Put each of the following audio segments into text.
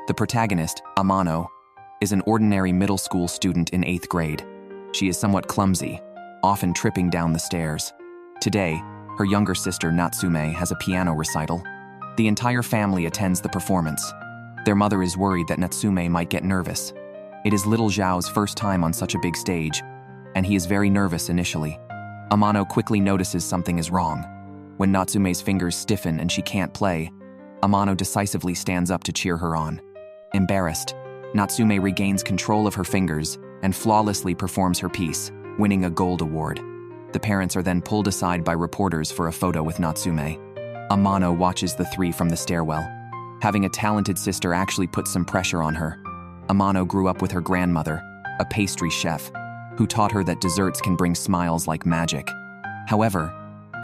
The protagonist, Amano, is an ordinary middle school student in 8th grade. She is somewhat clumsy, often tripping down the stairs. Today, her younger sister Natsume has a piano recital. The entire family attends the performance. Their mother is worried that Natsume might get nervous. It is little Zhao's first time on such a big stage, and he is very nervous initially. Amano quickly notices something is wrong. When Natsume's fingers stiffen and she can't play, Amano decisively stands up to cheer her on. Embarrassed, Natsume regains control of her fingers and flawlessly performs her piece, winning a gold award. The parents are then pulled aside by reporters for a photo with Natsume. Amano watches the three from the stairwell. Having a talented sister actually puts some pressure on her. Amano grew up with her grandmother, a pastry chef, who taught her that desserts can bring smiles like magic. However,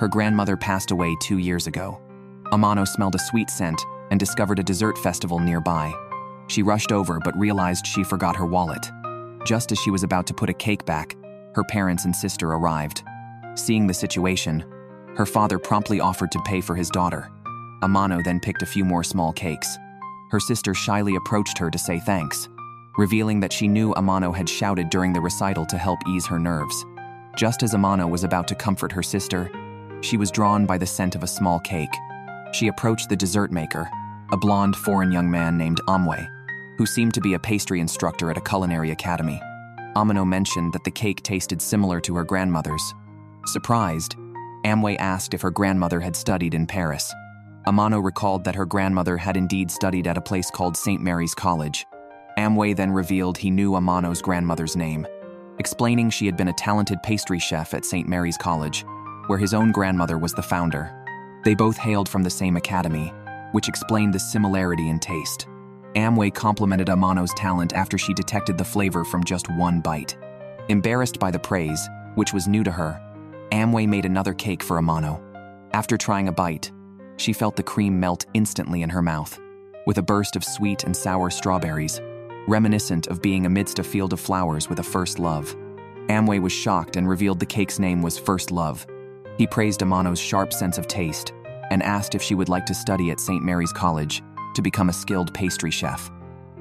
her grandmother passed away 2 years ago. Amano smelled a sweet scent and discovered a dessert festival nearby. She rushed over but realized she forgot her wallet. Just as she was about to put a cake back, her parents and sister arrived. Seeing the situation, her father promptly offered to pay for his daughter. Amano then picked a few more small cakes. Her sister shyly approached her to say thanks, revealing that she knew Amano had shouted during the recital to help ease her nerves. Just as Amano was about to comfort her sister, she was drawn by the scent of a small cake. She approached the dessert maker, a blonde foreign young man named Amway, who seemed to be a pastry instructor at a culinary academy. Amano mentioned that the cake tasted similar to her grandmother's. Surprised, Amway asked if her grandmother had studied in Paris. Amano recalled that her grandmother had indeed studied at a place called St. Mary's College. Amway then revealed he knew Amano's grandmother's name, explaining she had been a talented pastry chef at St. Mary's College, where his own grandmother was the founder. They both hailed from the same academy, which explained the similarity in taste. Amway complimented Amano's talent after she detected the flavor from just one bite. Embarrassed by the praise, which was new to her, Amway made another cake for Amano. After trying a bite, she felt the cream melt instantly in her mouth, with a burst of sweet and sour strawberries, reminiscent of being amidst a field of flowers with a first love. Amway was shocked and revealed the cake's name was First Love. He praised Amano's sharp sense of taste and asked if she would like to study at St. Mary's College to become a skilled pastry chef.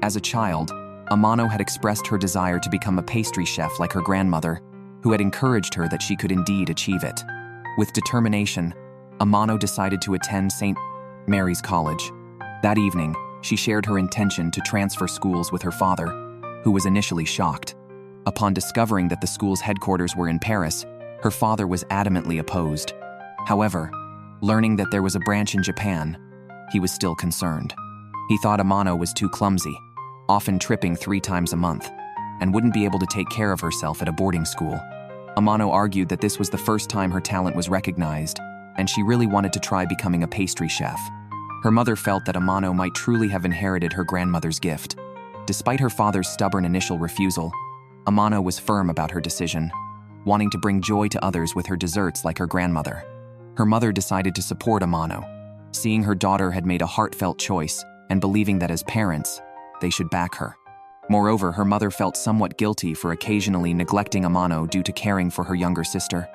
As a child, Amano had expressed her desire to become a pastry chef like her grandmother, who had encouraged her that she could indeed achieve it. With determination, Amano decided to attend St. Mary's College. That evening, she shared her intention to transfer schools with her father, who was initially shocked. Upon discovering that the school's headquarters were in Paris, her father was adamantly opposed. However, learning that there was a branch in Japan, he was still concerned. He thought Amano was too clumsy, often tripping 3 times a month, and wouldn't be able to take care of herself at a boarding school. Amano argued that this was the first time her talent was recognized, and she really wanted to try becoming a pastry chef. Her mother felt that Amano might truly have inherited her grandmother's gift. Despite her father's stubborn initial refusal, Amano was firm about her decision, wanting to bring joy to others with her desserts like her grandmother. Her mother decided to support Amano, seeing her daughter had made a heartfelt choice and believing that as parents, they should back her. Moreover, her mother felt somewhat guilty for occasionally neglecting Amano due to caring for her younger sister.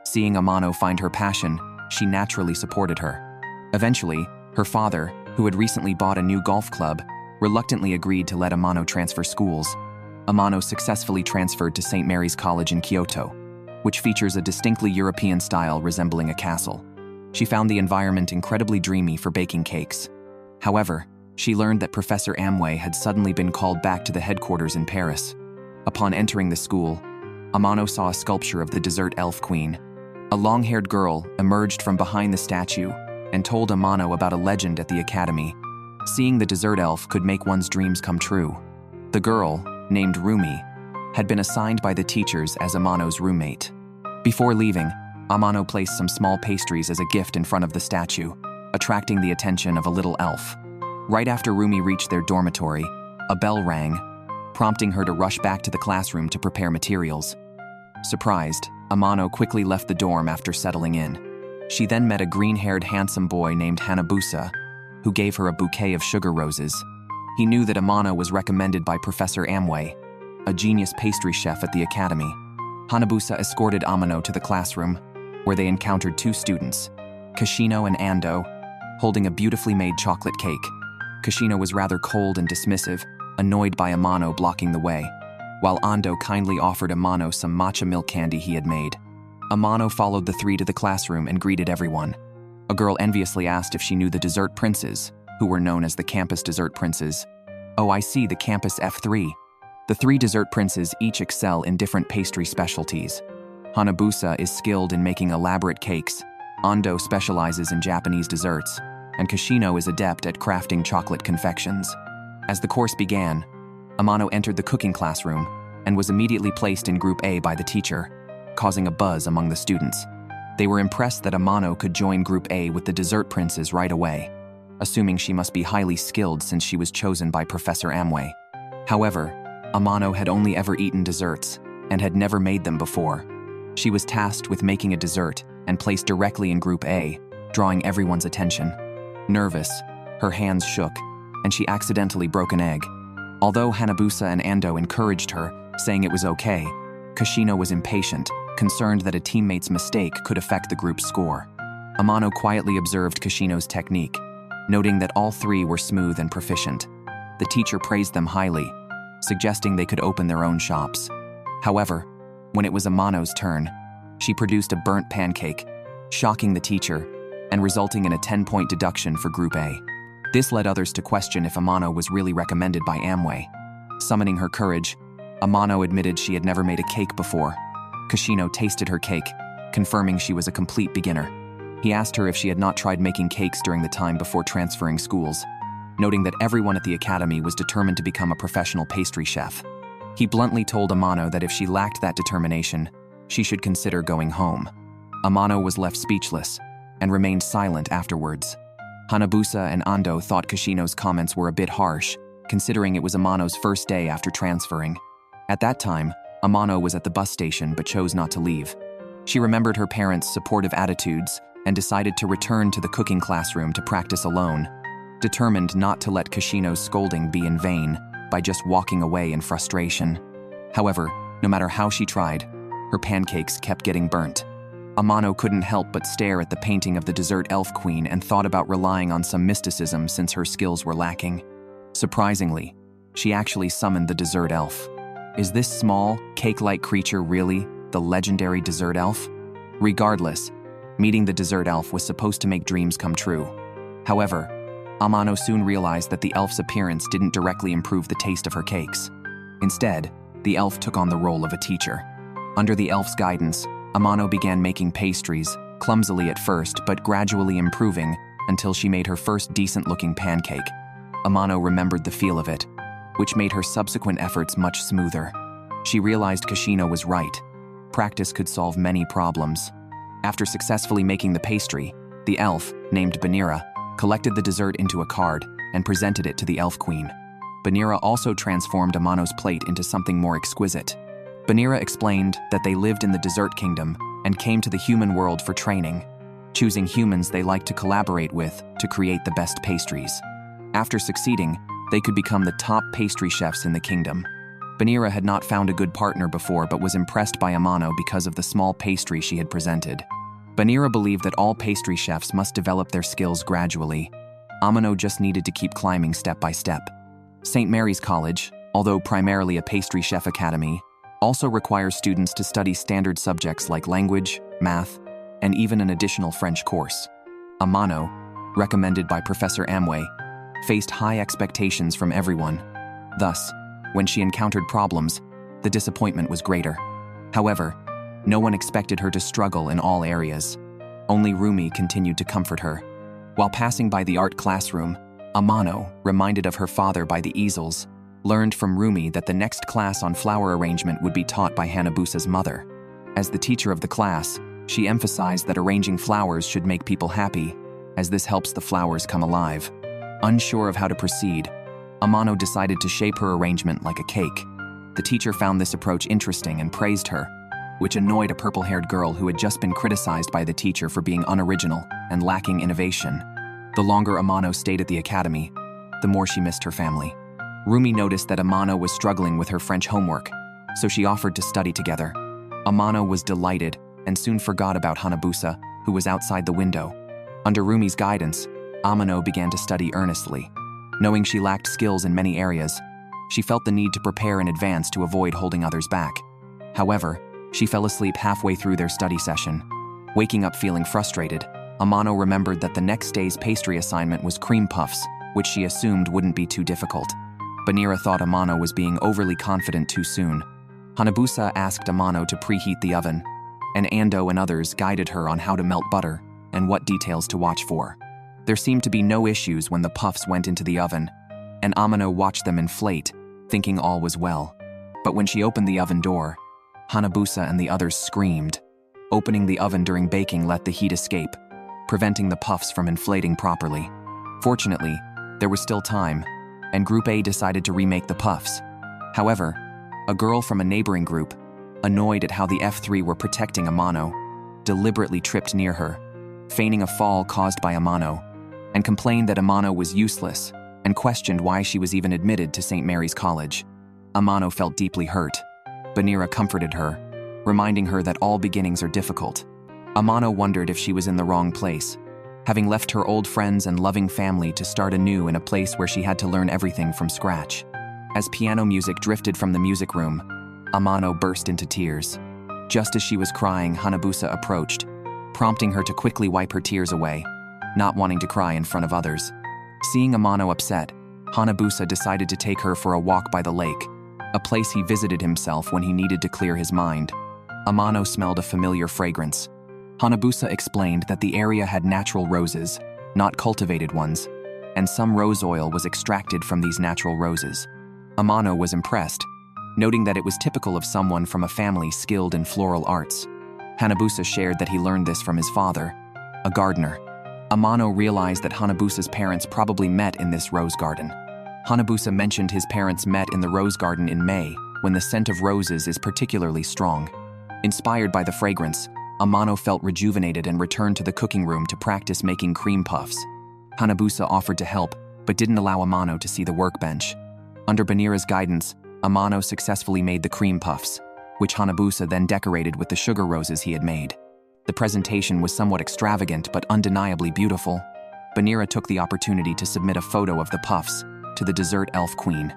Seeing Amano find her passion, she naturally supported her. Eventually, her father, who had recently bought a new golf club, reluctantly agreed to let Amano transfer schools. Amano successfully transferred to St. Mary's College in Kyoto, which features a distinctly European style resembling a castle. She found the environment incredibly dreamy for baking cakes. However, she learned that Professor Amway had suddenly been called back to the headquarters in Paris. Upon entering the school, Amano saw a sculpture of the dessert elf queen. A long-haired girl emerged from behind the statue and told Amano about a legend at the academy. Seeing the dessert elf could make one's dreams come true. The girl, named Rumi, had been assigned by the teachers as Amano's roommate. Before leaving, Amano placed some small pastries as a gift in front of the statue, attracting the attention of a little elf. Right after Rumi reached their dormitory, a bell rang, prompting her to rush back to the classroom to prepare materials. Surprised, Amano quickly left the dorm after settling in. She then met a green-haired handsome boy named Hanabusa, who gave her a bouquet of sugar roses. He knew that Amano was recommended by Professor Amway, a genius pastry chef at the academy. Hanabusa escorted Amano to the classroom, where they encountered 2 students, Kashino and Ando, holding a beautifully made chocolate cake. Kushina was rather cold and dismissive, annoyed by Amano blocking the way, while Ando kindly offered Amano some matcha milk candy he had made. Amano followed the three to the classroom and greeted everyone. A girl enviously asked if she knew the dessert princes, who were known as the campus dessert princes. "Oh, I see, the campus F3. The three dessert princes each excel in different pastry specialties. Hanabusa is skilled in making elaborate cakes, Ando specializes in Japanese desserts, and Kushino is adept at crafting chocolate confections." As the course began, Amano entered the cooking classroom and was immediately placed in Group A by the teacher, causing a buzz among the students. They were impressed that Amano could join Group A with the dessert princes right away, assuming she must be highly skilled since she was chosen by Professor Amway. However, Amano had only ever eaten desserts and had never made them before. She was tasked with making a dessert and placed directly in Group A, drawing everyone's attention. Nervous, her hands shook, and she accidentally broke an egg. Although Hanabusa and Ando encouraged her, saying it was okay, Kushino was impatient, concerned that a teammate's mistake could affect the group's score. Amano quietly observed Kushino's technique, noting that all three were smooth and proficient. The teacher praised them highly, suggesting they could open their own shops. However, when it was Amano's turn, she produced a burnt pancake, shocking the teacher and resulting in a 10-point deduction for Group A. This led others to question if Amano was really recommended by Amway. Summoning her courage, Amano admitted she had never made a cake before. Kushino tasted her cake, confirming she was a complete beginner. He asked her if she had not tried making cakes during the time before transferring schools, noting that everyone at the academy was determined to become a professional pastry chef. He bluntly told Amano that if she lacked that determination, she should consider going home. Amano was left speechless and remained silent afterwards. Hanabusa and Ando thought Kushino's comments were a bit harsh, considering it was Amano's first day after transferring. At that time, Amano was at the bus station but chose not to leave. She remembered her parents' supportive attitudes and decided to return to the cooking classroom to practice alone, determined not to let Kushino's scolding be in vain by just walking away in frustration. However, no matter how she tried, her pancakes kept getting burnt. Amano couldn't help but stare at the painting of the dessert elf queen and thought about relying on some mysticism since her skills were lacking. Surprisingly, she actually summoned the dessert elf. Is this small, cake-like creature really the legendary dessert elf? Regardless, meeting the dessert elf was supposed to make dreams come true. However, Amano soon realized that the elf's appearance didn't directly improve the taste of her cakes. Instead, the elf took on the role of a teacher. Under the elf's guidance, Amano began making pastries, clumsily at first but gradually improving until she made her first decent-looking pancake. Amano remembered the feel of it, which made her subsequent efforts much smoother. She realized Kushino was right. Practice could solve many problems. After successfully making the pastry, the elf, named Banira, collected the dessert into a card and presented it to the elf queen. Banira also transformed Amano's plate into something more exquisite. Banira explained that they lived in the dessert kingdom and came to the human world for training, choosing humans they liked to collaborate with to create the best pastries. After succeeding, they could become the top pastry chefs in the kingdom. Banira had not found a good partner before but was impressed by Amano because of the small pastry she had presented. Banira believed that all pastry chefs must develop their skills gradually. Amano just needed to keep climbing step by step. St. Mary's College, although primarily a pastry chef academy, also requires students to study standard subjects like language, math, and even an additional French course. Amano, recommended by Professor Amway, faced high expectations from everyone. Thus, when she encountered problems, the disappointment was greater. However, no one expected her to struggle in all areas. Only Rumi continued to comfort her. While passing by the art classroom, Amano, reminded of her father by the easels, learned from Rumi that the next class on flower arrangement would be taught by Hanabusa's mother. As the teacher of the class, she emphasized that arranging flowers should make people happy, as this helps the flowers come alive. Unsure of how to proceed, Amano decided to shape her arrangement like a cake. The teacher found this approach interesting and praised her, which annoyed a purple-haired girl who had just been criticized by the teacher for being unoriginal and lacking innovation. The longer Amano stayed at the academy, the more she missed her family. Rumi noticed that Amano was struggling with her French homework, so she offered to study together. Amano was delighted and soon forgot about Hanabusa, who was outside the window. Under Rumi's guidance, Amano began to study earnestly. Knowing she lacked skills in many areas, she felt the need to prepare in advance to avoid holding others back. However, she fell asleep halfway through their study session. Waking up feeling frustrated, Amano remembered that the next day's pastry assignment was cream puffs, which she assumed wouldn't be too difficult. Banira thought Amano was being overly confident too soon. Hanabusa asked Amano to preheat the oven, and Ando and others guided her on how to melt butter and what details to watch for. There seemed to be no issues when the puffs went into the oven, and Amano watched them inflate, thinking all was well. But when she opened the oven door, Hanabusa and the others screamed. Opening the oven during baking let the heat escape, preventing the puffs from inflating properly. Fortunately, there was still time, and Group A decided to remake the puffs. However, a girl from a neighboring group, annoyed at how the F3 were protecting Amano, deliberately tripped near her, feigning a fall caused by Amano, and complained that Amano was useless and questioned why she was even admitted to St. Mary's College. Amano felt deeply hurt. Banira comforted her, reminding her that all beginnings are difficult. Amano wondered if she was in the wrong place, having left her old friends and loving family to start anew in a place where she had to learn everything from scratch. As piano music drifted from the music room, Amano burst into tears. Just as she was crying, Hanabusa approached, prompting her to quickly wipe her tears away, not wanting to cry in front of others. Seeing Amano upset, Hanabusa decided to take her for a walk by the lake, a place he visited himself when he needed to clear his mind. Amano smelled a familiar fragrance. Hanabusa explained that the area had natural roses, not cultivated ones, and some rose oil was extracted from these natural roses. Amano was impressed, noting that it was typical of someone from a family skilled in floral arts. Hanabusa shared that he learned this from his father, a gardener. Amano realized that Hanabusa's parents probably met in this rose garden. Hanabusa mentioned his parents met in the rose garden in May, when the scent of roses is particularly strong. Inspired by the fragrance, Amano felt rejuvenated and returned to the cooking room to practice making cream puffs. Hanabusa offered to help, but didn't allow Amano to see the workbench. Under Banira's guidance, Amano successfully made the cream puffs, which Hanabusa then decorated with the sugar roses he had made. The presentation was somewhat extravagant but undeniably beautiful. Banira took the opportunity to submit a photo of the puffs to the dessert elf queen.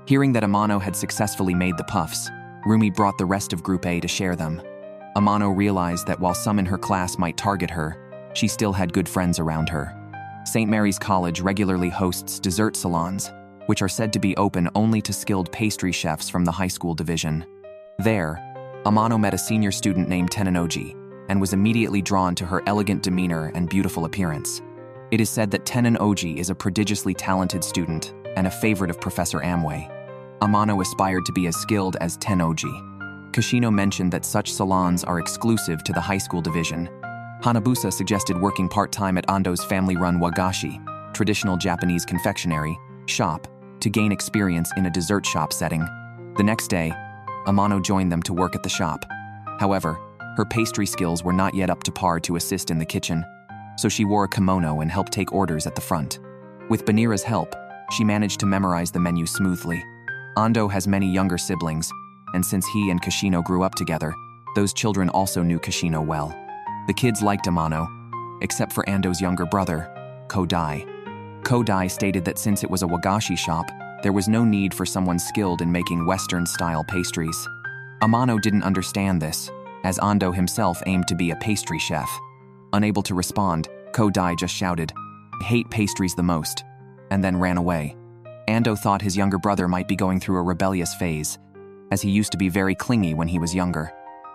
Hearing that Amano had successfully made the puffs, Rumi brought the rest of Group A to share them. Amano realized that while some in her class might target her, she still had good friends around her. St. Mary's College regularly hosts dessert salons, which are said to be open only to skilled pastry chefs from the high school division. There, Amano met a senior student named Tenenoji and was immediately drawn to her elegant demeanor and beautiful appearance. It is said that Tenenoji is a prodigiously talented student and a favorite of Professor Amway. Amano aspired to be as skilled as Tennoji. Kashino mentioned that such salons are exclusive to the high school division. Hanabusa suggested working part-time at Ando's family-run wagashi, traditional Japanese confectionery, shop, to gain experience in a dessert shop setting. The next day, Amano joined them to work at the shop. However, her pastry skills were not yet up to par to assist in the kitchen, so she wore a kimono and helped take orders at the front. With Banira's help, she managed to memorize the menu smoothly. Ando has many younger siblings, and since he and Kashino grew up together, those children also knew Kashino well. The kids liked Amano, except for Ando's younger brother, Kodai. Kodai stated that since it was a wagashi shop, there was no need for someone skilled in making Western-style pastries. Amano didn't understand this, as Ando himself aimed to be a pastry chef. Unable to respond, Kodai just shouted, "I hate pastries the most," and then ran away. Ando thought his younger brother might be going through a rebellious phase, as he used to be very clingy when he was younger.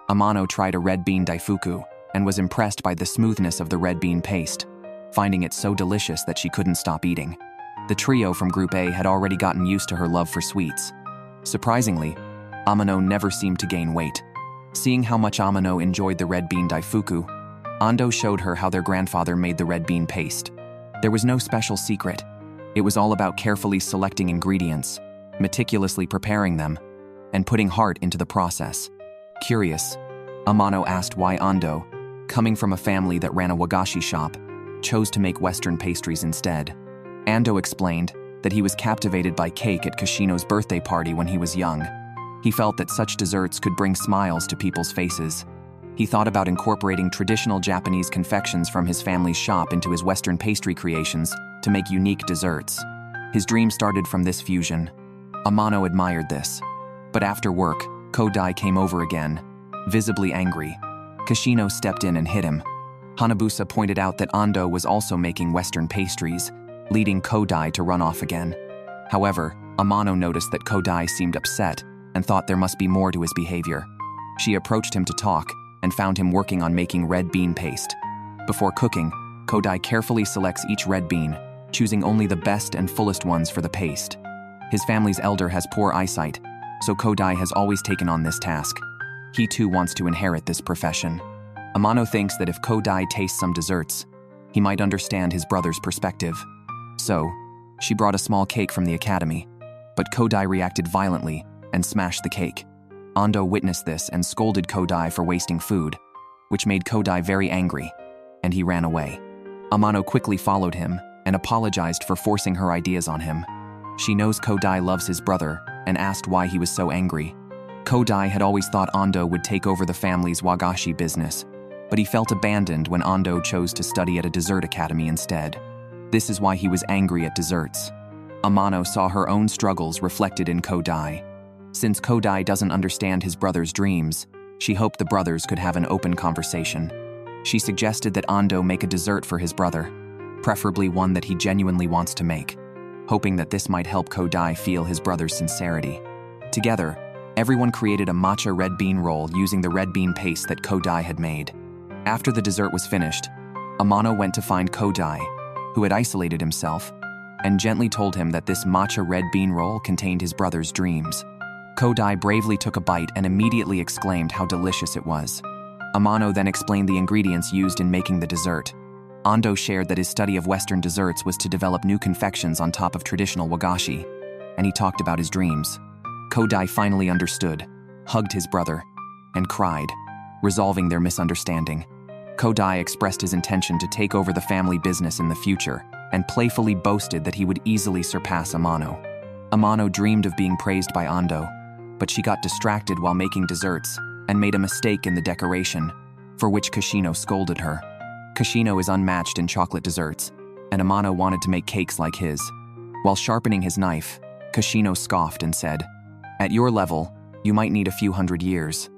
Amano tried a red bean daifuku and was impressed by the smoothness of the red bean paste, finding it so delicious that she couldn't stop eating. The trio from Group A had already gotten used to her love for sweets. Surprisingly, Amano never seemed to gain weight. Seeing how much Amano enjoyed the red bean daifuku, Ando showed her how their grandfather made the red bean paste. There was no special secret. It was all about carefully selecting ingredients, meticulously preparing them, and putting heart into the process. Curious, Amano asked why Ando, coming from a family that ran a wagashi shop, chose to make Western pastries instead. Ando explained that he was captivated by cake at Kashino's birthday party when he was young. He felt that such desserts could bring smiles to people's faces. He thought about incorporating traditional Japanese confections from his family's shop into his Western pastry creations to make unique desserts. His dream started from this fusion. Amano admired this. But after work, Kodai came over again, visibly angry. Kashino stepped in and hit him. Hanabusa pointed out that Ando was also making Western pastries, leading Kodai to run off again. However, Amano noticed that Kodai seemed upset and thought there must be more to his behavior. She approached him to talk and found him working on making red bean paste. Before cooking, Kodai carefully selects each red bean, choosing only the best and fullest ones for the paste. His family's elder has poor eyesight, so Kodai has always taken on this task. He too wants to inherit this profession. Amano thinks that if Kodai tastes some desserts, he might understand his brother's perspective. So, she brought a small cake from the academy, but Kodai reacted violently and smashed the cake. Ando witnessed this and scolded Kodai for wasting food, which made Kodai very angry, and he ran away. Amano quickly followed him and apologized for forcing her ideas on him. She knows Kodai loves his brother and asked why he was so angry. Kodai had always thought Ando would take over the family's wagashi business, but he felt abandoned when Ando chose to study at a dessert academy instead. This is why he was angry at desserts. Amano saw her own struggles reflected in Kodai. Since Kodai doesn't understand his brother's dreams, she hoped the brothers could have an open conversation. She suggested that Ando make a dessert for his brother, preferably one that he genuinely wants to make, hoping that this might help Kodai feel his brother's sincerity. Together, everyone created a matcha red bean roll using the red bean paste that Kodai had made. After the dessert was finished, Amano went to find Kodai, who had isolated himself, and gently told him that this matcha red bean roll contained his brother's dreams. Kodai bravely took a bite and immediately exclaimed how delicious it was. Amano then explained the ingredients used in making the dessert. Ando shared that his study of Western desserts was to develop new confections on top of traditional wagashi, and he talked about his dreams. Kodai finally understood, hugged his brother, and cried, resolving their misunderstanding. Kodai expressed his intention to take over the family business in the future and playfully boasted that he would easily surpass Amano. Amano dreamed of being praised by Ando, but she got distracted while making desserts and made a mistake in the decoration, for which Kashino scolded her. Kashino is unmatched in chocolate desserts, and Amano wanted to make cakes like his. While sharpening his knife, Kashino scoffed and said, "At your level, you might need a few hundred years."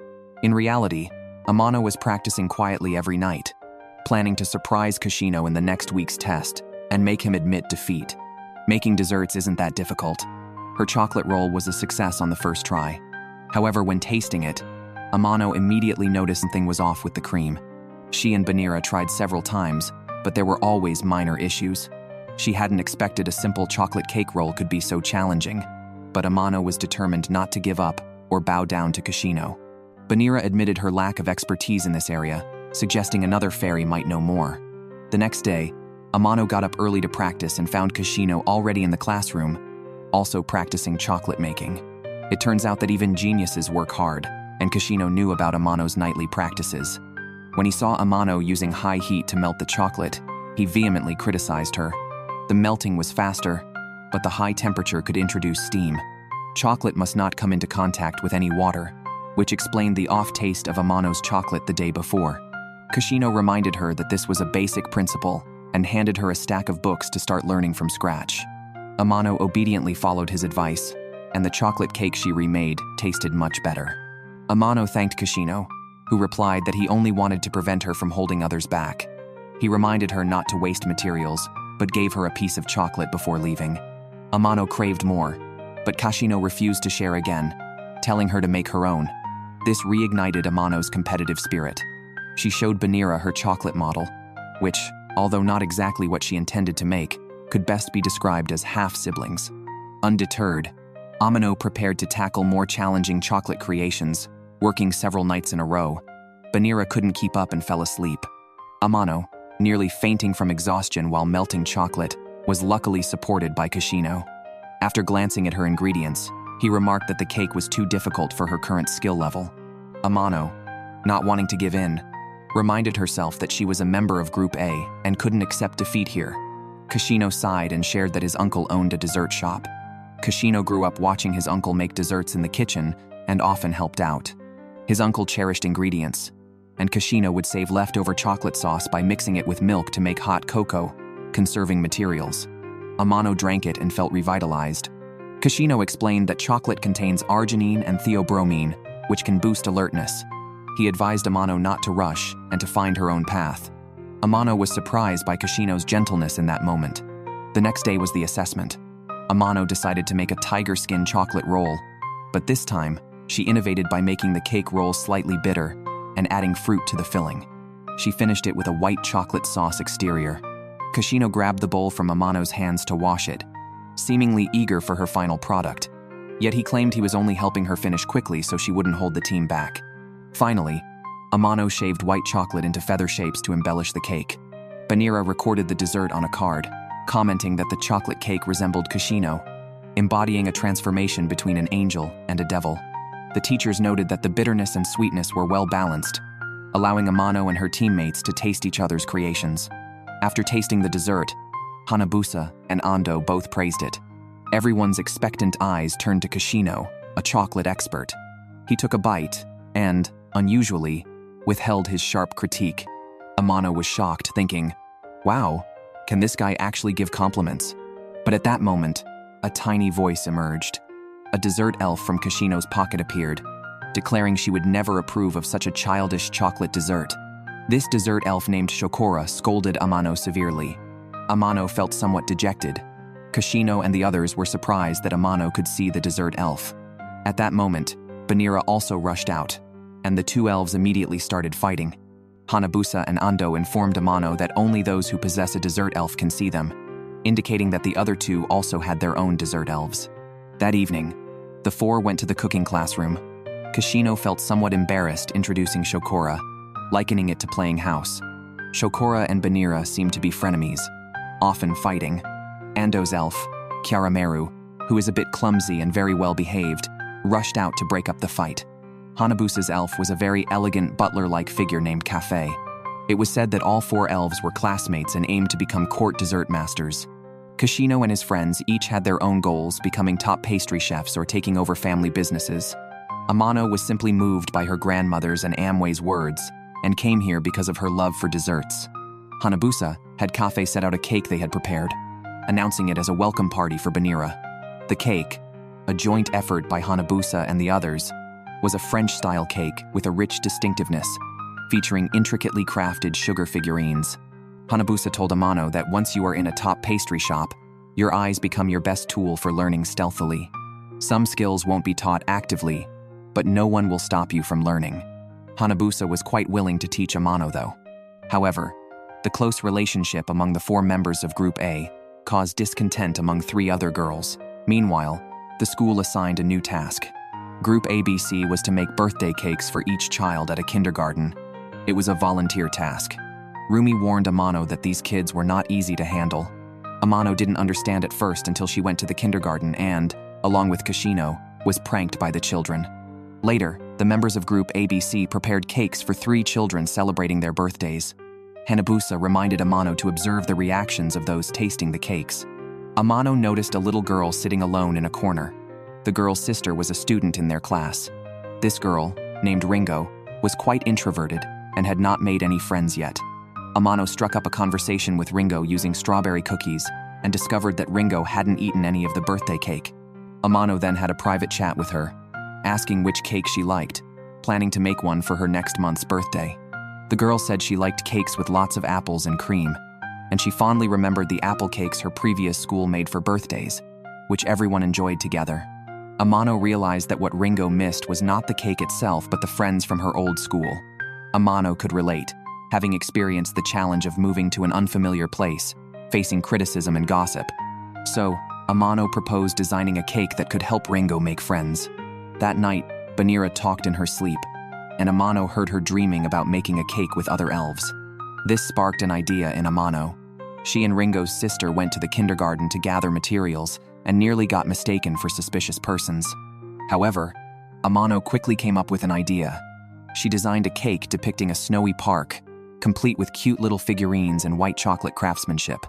In reality, Amano was practicing quietly every night, planning to surprise Kashino in the next week's test and make him admit defeat. Making desserts isn't that difficult. Her chocolate roll was a success on the first try. However, when tasting it, Amano immediately noticed something was off with the cream. She and Banira tried several times, but there were always minor issues. She hadn't expected a simple chocolate cake roll could be so challenging, but Amano was determined not to give up or bow down to Kashino. Banira admitted her lack of expertise in this area, suggesting another fairy might know more. The next day, Amano got up early to practice and found Kashino already in the classroom, also practicing chocolate making. It turns out that even geniuses work hard, and Kashino knew about Amano's nightly practices. When he saw Amano using high heat to melt the chocolate, he vehemently criticized her. The melting was faster, but the high temperature could introduce steam. Chocolate must not come into contact with any water, which explained the off taste of Amano's chocolate the day before. Kashino reminded her that this was a basic principle and handed her a stack of books to start learning from scratch. Amano obediently followed his advice, and the chocolate cake she remade tasted much better. Amano thanked Kashino, who replied that he only wanted to prevent her from holding others back. He reminded her not to waste materials, but gave her a piece of chocolate before leaving. Amano craved more, but Kashino refused to share again, telling her to make her own. This reignited Amano's competitive spirit. She showed Banira her chocolate model, which, although not exactly what she intended to make, could best be described as half-siblings. Undeterred, Amano prepared to tackle more challenging chocolate creations, working several nights in a row. Banira couldn't keep up and fell asleep. Amano, nearly fainting from exhaustion while melting chocolate, was luckily supported by Kashino. After glancing at her ingredients, he remarked that the cake was too difficult for her current skill level. Amano, not wanting to give in, reminded herself that she was a member of Group A and couldn't accept defeat here. Kashino sighed and shared that his uncle owned a dessert shop. Kashino grew up watching his uncle make desserts in the kitchen and often helped out. His uncle cherished ingredients, and Kashino would save leftover chocolate sauce by mixing it with milk to make hot cocoa, conserving materials. Amano drank it and felt revitalized. Kashino explained that chocolate contains arginine and theobromine, which can boost alertness. He advised Amano not to rush and to find her own path. Amano was surprised by Kashino's gentleness in that moment. The next day was the assessment. Amano decided to make a tiger skin chocolate roll, but this time, she innovated by making the cake roll slightly bitter and adding fruit to the filling. She finished it with a white chocolate sauce exterior. Kashino grabbed the bowl from Amano's hands to wash it, seemingly eager for her final product. Yet he claimed he was only helping her finish quickly so she wouldn't hold the team back. Finally, Amano shaved white chocolate into feather shapes to embellish the cake. Banira recorded the dessert on a card, commenting that the chocolate cake resembled Kashino, embodying a transformation between an angel and a devil. The teachers noted that the bitterness and sweetness were well balanced, allowing Amano and her teammates to taste each other's creations. After tasting the dessert, Hanabusa and Ando both praised it. Everyone's expectant eyes turned to Kashino, a chocolate expert. He took a bite and, unusually, withheld his sharp critique. Amano was shocked, thinking, "Wow, can this guy actually give compliments?" But at that moment, a tiny voice emerged. A dessert elf from Kashino's pocket appeared, declaring she would never approve of such a childish chocolate dessert. This dessert elf named Shokora scolded Amano severely. Amano felt somewhat dejected. Kashino and the others were surprised that Amano could see the dessert elf. At that moment, Banira also rushed out, and the two elves immediately started fighting. Hanabusa and Ando informed Amano that only those who possess a dessert elf can see them, indicating that the other two also had their own dessert elves. That evening, the four went to the cooking classroom. Kashino felt somewhat embarrassed introducing Shokora, likening it to playing house. Shokora and Banira seemed to be frenemies, often fighting. Ando's elf, Kyarameru, who is a bit clumsy and very well behaved, rushed out to break up the fight. Hanabusa's elf was a very elegant butler-like figure named Cafe. It was said that all four elves were classmates and aimed to become court dessert masters. Kashino and his friends each had their own goals, becoming top pastry chefs or taking over family businesses. Amano was simply moved by her grandmother's and Amway's words and came here because of her love for desserts. Hanabusa had Cafe set out a cake they had prepared, announcing it as a welcome party for Banira. The cake, a joint effort by Hanabusa and the others, was a French-style cake with a rich distinctiveness, featuring intricately crafted sugar figurines. Hanabusa told Amano that once you are in a top pastry shop, your eyes become your best tool for learning stealthily. Some skills won't be taught actively, but no one will stop you from learning. Hanabusa was quite willing to teach Amano, though. However, the close relationship among the four members of Group A caused discontent among three other girls. Meanwhile, the school assigned a new task. Group ABC was to make birthday cakes for each child at a kindergarten. It was a volunteer task. Rumi warned Amano that these kids were not easy to handle. Amano didn't understand at first until she went to the kindergarten and, along with Kashino, was pranked by the children. Later, the members of Group ABC prepared cakes for 3 children celebrating their birthdays. Hanabusa reminded Amano to observe the reactions of those tasting the cakes. Amano noticed a little girl sitting alone in a corner. The girl's sister was a student in their class. This girl, named Ringo, was quite introverted and had not made any friends yet. Amano struck up a conversation with Ringo using strawberry cookies and discovered that Ringo hadn't eaten any of the birthday cake. Amano then had a private chat with her, asking which cake she liked, planning to make one for her next month's birthday. The girl said she liked cakes with lots of apples and cream, and she fondly remembered the apple cakes her previous school made for birthdays, which everyone enjoyed together. Amano realized that what Ringo missed was not the cake itself but the friends from her old school. Amano could relate, having experienced the challenge of moving to an unfamiliar place, facing criticism and gossip. So, Amano proposed designing a cake that could help Ringo make friends. That night, Banira talked in her sleep, and Amano heard her dreaming about making a cake with other elves. This sparked an idea in Amano. She and Ringo's sister went to the kindergarten to gather materials and nearly got mistaken for suspicious persons. However, Amano quickly came up with an idea. She designed a cake depicting a snowy park, complete with cute little figurines and white chocolate craftsmanship.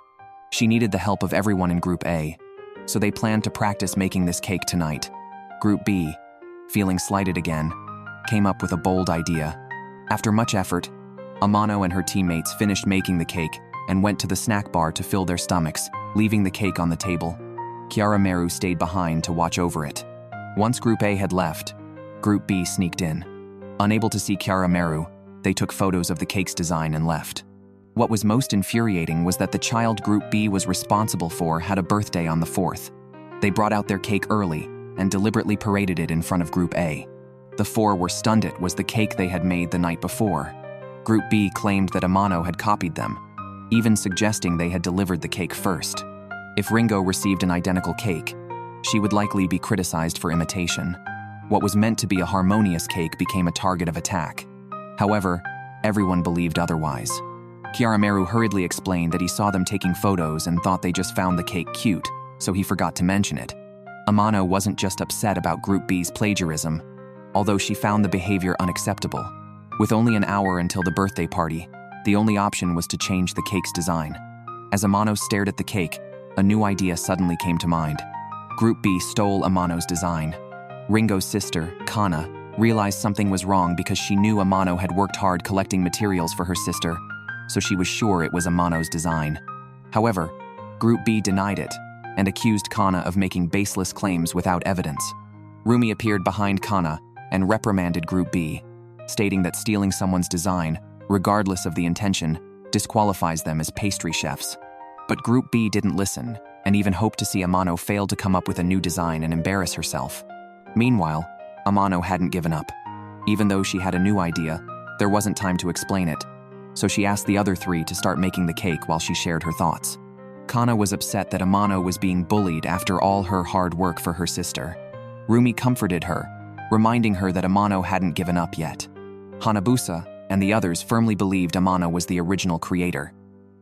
She needed the help of everyone in Group A, so they planned to practice making this cake tonight. Group B, feeling slighted again, came up with a bold idea. After much effort, Amano and her teammates finished making the cake and went to the snack bar to fill their stomachs, leaving the cake on the table. Yumeiro stayed behind to watch over it. Once Group A had left, Group B sneaked in. Unable to see Yumeiro, they took photos of the cake's design and left. What was most infuriating was that the child Group B was responsible for had a birthday on the 4th. They brought out their cake early and deliberately paraded it in front of Group A. The four were stunned. It was the cake they had made the night before. Group B claimed that Amano had copied them, even suggesting they had delivered the cake first. If Ringo received an identical cake, she would likely be criticized for imitation. What was meant to be a harmonious cake became a target of attack. However, everyone believed otherwise. Yumeiro hurriedly explained that he saw them taking photos and thought they just found the cake cute, so he forgot to mention it. Amano wasn't just upset about Group B's plagiarism, although she found the behavior unacceptable. With only an hour until the birthday party, the only option was to change the cake's design. As Amano stared at the cake, a new idea suddenly came to mind. Group B stole Amano's design. Ringo's sister, Kana, realized something was wrong because she knew Amano had worked hard collecting materials for her sister, so she was sure it was Amano's design. However, Group B denied it and accused Kana of making baseless claims without evidence. Rumi appeared behind Kana and reprimanded Group B, stating that stealing someone's design, regardless of the intention, disqualifies them as pastry chefs. But Group B didn't listen and even hoped to see Amano fail to come up with a new design and embarrass herself. Meanwhile, Amano hadn't given up. Even though she had a new idea, there wasn't time to explain it, so she asked the other three to start making the cake while she shared her thoughts. Kana was upset that Amano was being bullied after all her hard work for her sister. Rumi comforted her, reminding her that Amano hadn't given up yet. Hanabusa and the others firmly believed Amano was the original creator,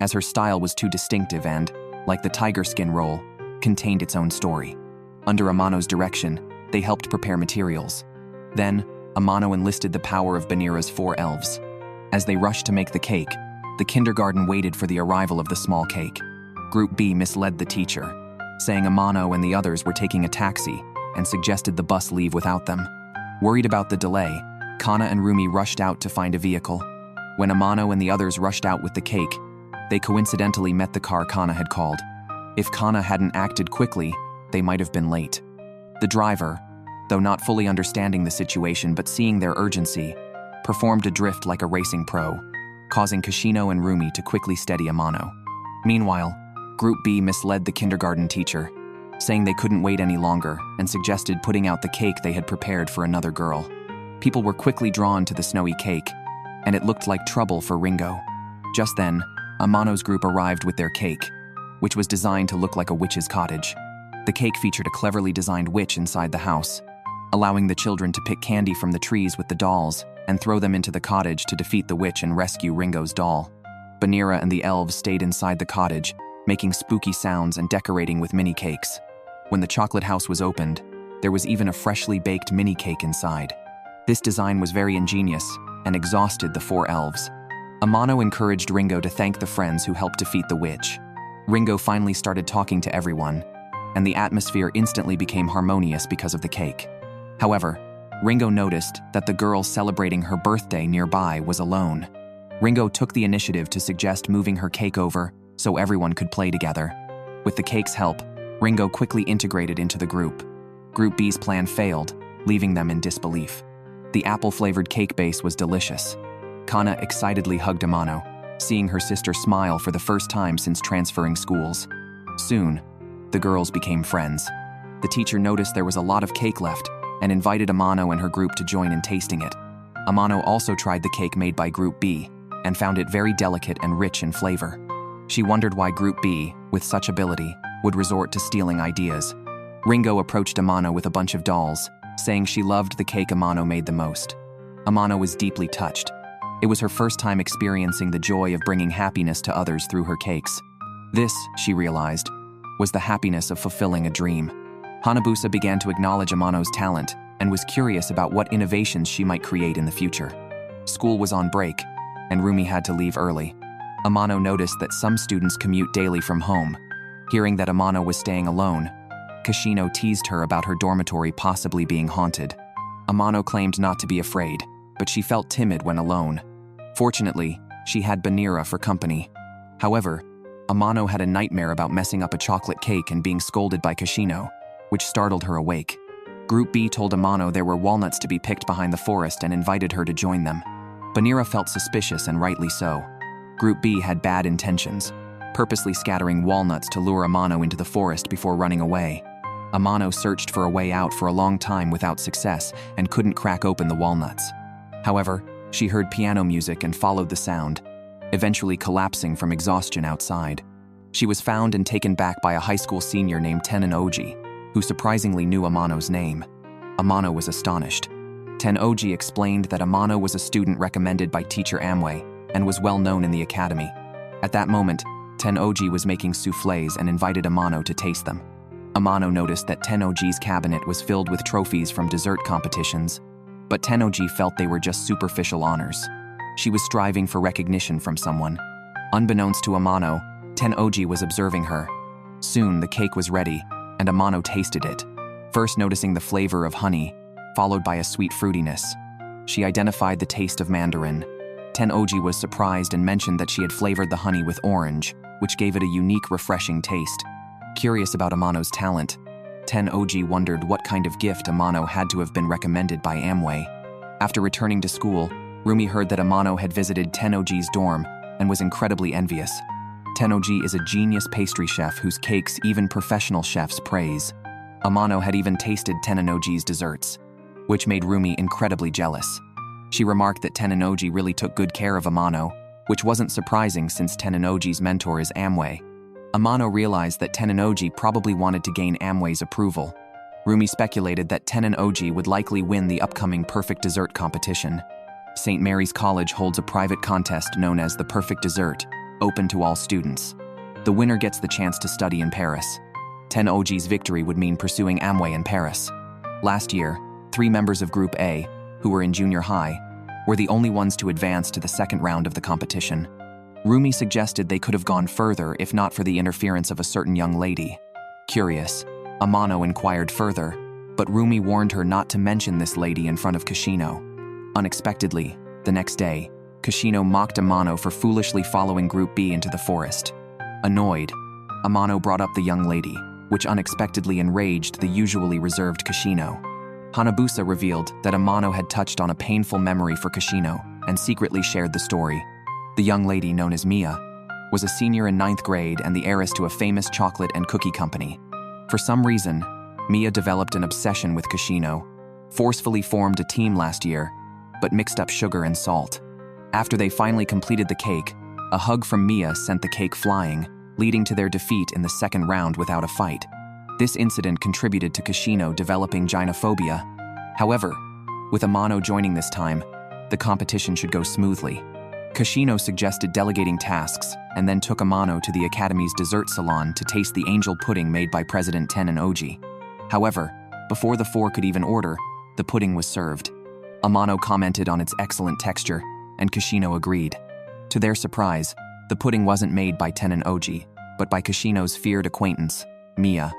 as her style was too distinctive and, like the tiger skin roll, contained its own story. Under Amano's direction, they helped prepare materials. Then, Amano enlisted the power of Banira's 4 elves. As they rushed to make the cake, the kindergarten waited for the arrival of the small cake. Group B misled the teacher, saying Amano and the others were taking a taxi and suggested the bus leave without them. Worried about the delay, Kana and Rumi rushed out to find a vehicle. When Amano and the others rushed out with the cake, they coincidentally met the car Kana had called. If Kana hadn't acted quickly, they might have been late. The driver, though not fully understanding the situation but seeing their urgency, performed a drift like a racing pro, causing Kashino and Rumi to quickly steady Amano. Meanwhile, Group B misled the kindergarten teacher, saying they couldn't wait any longer and suggested putting out the cake they had prepared for another girl. People were quickly drawn to the snowy cake, and it looked like trouble for Ringo. Just then, Amano's group arrived with their cake, which was designed to look like a witch's cottage. The cake featured a cleverly designed witch inside the house, allowing the children to pick candy from the trees with the dolls and throw them into the cottage to defeat the witch and rescue Ringo's doll. Banira and the elves stayed inside the cottage, making spooky sounds and decorating with mini cakes. When the chocolate house was opened, there was even a freshly baked mini cake inside. This design was very ingenious and exhausted the 4 elves. Amano encouraged Ringo to thank the friends who helped defeat the witch. Ringo finally started talking to everyone, and the atmosphere instantly became harmonious because of the cake. However, Ringo noticed that the girl celebrating her birthday nearby was alone. Ringo took the initiative to suggest moving her cake over so everyone could play together. With the cake's help, Ringo quickly integrated into the group. Group B's plan failed, leaving them in disbelief. The apple-flavored cake base was delicious. Kana excitedly hugged Amano, seeing her sister smile for the first time since transferring schools. Soon, the girls became friends. The teacher noticed there was a lot of cake left and invited Amano and her group to join in tasting it. Amano also tried the cake made by Group B and found it very delicate and rich in flavor. She wondered why Group B, with such ability, would resort to stealing ideas. Ringo approached Amano with a bunch of dolls, saying she loved the cake Amano made the most. Amano was deeply touched. It was her first time experiencing the joy of bringing happiness to others through her cakes. This, she realized, was the happiness of fulfilling a dream. Hanabusa began to acknowledge Amano's talent and was curious about what innovations she might create in the future. School was on break, and Rumi had to leave early. Amano noticed that some students commute daily from home. Hearing that Amano was staying alone, Kashino teased her about her dormitory possibly being haunted. Amano claimed not to be afraid, but she felt timid when alone. Fortunately, she had Banira for company. However, Amano had a nightmare about messing up a chocolate cake and being scolded by Kashino, which startled her awake. Group B told Amano there were walnuts to be picked behind the forest and invited her to join them. Banira felt suspicious, and rightly so. Group B had bad intentions, purposely scattering walnuts to lure Amano into the forest before running away. Amano searched for a way out for a long time without success and couldn't crack open the walnuts. However, she heard piano music and followed the sound, eventually collapsing from exhaustion outside. She was found and taken back by a high school senior named Tennoji, who surprisingly knew Amano's name. Amano was astonished. Tennoji explained that Amano was a student recommended by teacher Amway and was well known in the academy. At that moment, Tennoji was making soufflés and invited Amano to taste them. Amano noticed that Tennoji's cabinet was filled with trophies from dessert competitions, but Tennoji felt they were just superficial honors. She was striving for recognition from someone. Unbeknownst to Amano, Tennoji was observing her. Soon the cake was ready, and Amano tasted it, first noticing the flavor of honey, followed by a sweet fruitiness. She identified the taste of mandarin. Tennoji was surprised and mentioned that she had flavored the honey with orange, which gave it a unique, refreshing taste. Curious about Amano's talent, Tennoji wondered what kind of gift Amano had to have been recommended by Amway. After returning to school, Rumi heard that Amano had visited Tennoji's dorm and was incredibly envious. Tennoji is a genius pastry chef whose cakes even professional chefs praise. Amano had even tasted Tennoji's desserts, which made Rumi incredibly jealous. She remarked that Tennoji really took good care of Amano, which wasn't surprising since Tennoji's mentor is Amway. Amano realized that Tennoji probably wanted to gain Amway's approval. Rumi speculated that Tennoji would likely win the upcoming perfect dessert competition. St. Mary's College holds a private contest known as the Perfect Dessert, open to all students. The winner gets the chance to study in Paris. Tennoji's victory would mean pursuing Amway in Paris. Last year, 3 members of Group A, who were in junior high, were the only ones to advance to the second round of the competition. Rumi suggested they could have gone further if not for the interference of a certain young lady. Curious, Amano inquired further, but Rumi warned her not to mention this lady in front of Kashino. Unexpectedly, the next day, Kashino mocked Amano for foolishly following Group B into the forest. Annoyed, Amano brought up the young lady, which unexpectedly enraged the usually reserved Kashino. Hanabusa revealed that Amano had touched on a painful memory for Kashino and secretly shared the story. The young lady, known as Mia, was a senior in 9th grade and the heiress to a famous chocolate and cookie company. For some reason, Mia developed an obsession with Kashino, forcefully formed a team last year, but mixed up sugar and salt. After they finally completed the cake, a hug from Mia sent the cake flying, leading to their defeat in the second round without a fight. This incident contributed to Kashino developing gynophobia. However, with Amano joining this time, the competition should go smoothly. Kashino suggested delegating tasks and then took Amano to the Academy's dessert salon to taste the angel pudding made by President Tennoji. However, before the 4 could even order, the pudding was served. Amano commented on its excellent texture, and Kashino agreed. To their surprise, the pudding wasn't made by Tennoji, but by Kashino's feared acquaintance, Mia.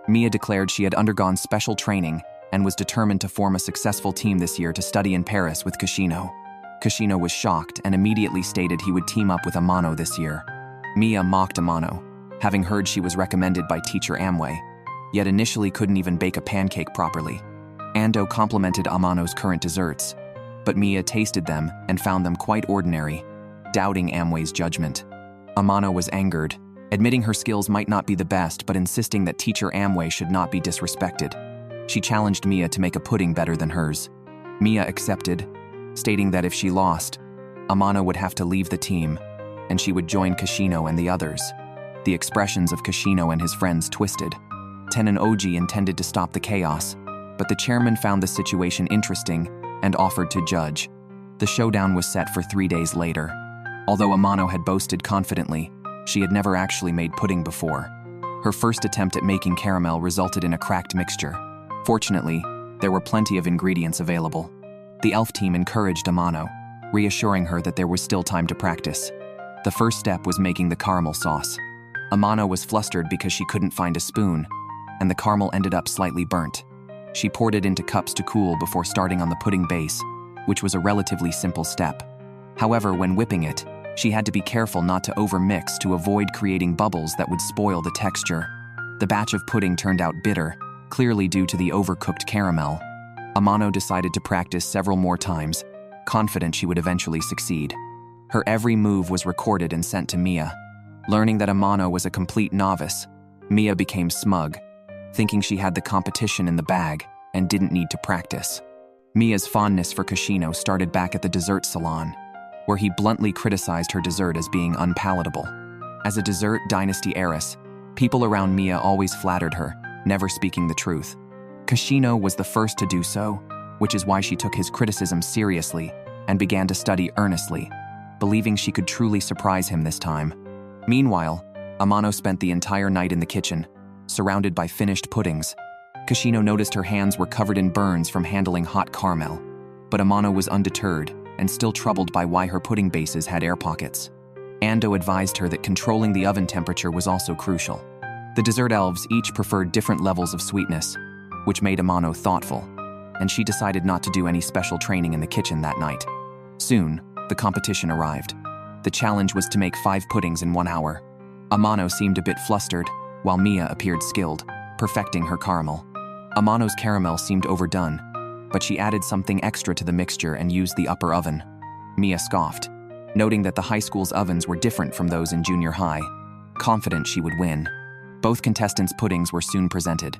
Mia declared she had undergone special training and was determined to form a successful team this year to study in Paris with Kashino. Kashino was shocked and immediately stated he would team up with Amano this year. Mia mocked Amano, having heard she was recommended by teacher Amway, yet initially couldn't even bake a pancake properly. Ando complimented Amano's current desserts, but Mia tasted them and found them quite ordinary, doubting Amway's judgment. Amano was angered, admitting her skills might not be the best but insisting that teacher Amway should not be disrespected. She challenged Mia to make a pudding better than hers. Mia accepted, stating that if she lost, Amano would have to leave the team, and she would join Kashino and the others. The expressions of Kashino and his friends twisted. Tennoji intended to stop the chaos, but the chairman found the situation interesting and offered to judge. The showdown was set for 3 days later. Although Amano had boasted confidently, she had never actually made pudding before. Her first attempt at making caramel resulted in a cracked mixture. Fortunately, there were plenty of ingredients available. The elf team encouraged Amano, reassuring her that there was still time to practice. The first step was making the caramel sauce. Amano was flustered because she couldn't find a spoon, and the caramel ended up slightly burnt. She poured it into cups to cool before starting on the pudding base, which was a relatively simple step. However, when whipping it, She had to be careful not to overmix to avoid creating bubbles that would spoil the texture. The batch of pudding turned out bitter, clearly due to the overcooked caramel. Amano decided to practice several more times, confident she would eventually succeed. Her every move was recorded and sent to Mia. Learning that Amano was a complete novice, Mia became smug, thinking she had the competition in the bag and didn't need to practice. Mia's fondness for Cuscino started back at the dessert salon, where he bluntly criticized her dessert as being unpalatable. As a dessert dynasty heiress, people around Mia always flattered her, never speaking the truth. Cuscino was the first to do so, which is why she took his criticism seriously and began to study earnestly, believing she could truly surprise him this time. Meanwhile, Amano spent the entire night in the kitchen, surrounded by finished puddings. Cuscino noticed her hands were covered in burns from handling hot caramel, but Amano was undeterred and still troubled by why her pudding bases had air pockets. Ando advised her that controlling the oven temperature was also crucial. The dessert elves each preferred different levels of sweetness, which made Amano thoughtful, and she decided not to do any special training in the kitchen that night. Soon, the competition arrived. The challenge was to make 5 puddings in 1 hour. Amano seemed a bit flustered, while Mia appeared skilled, perfecting her caramel. Amano's caramel seemed overdone, but she added something extra to the mixture and used the upper oven. Mia scoffed, noting that the high school's ovens were different from those in junior high. Confident she would win, both contestants' puddings were soon presented.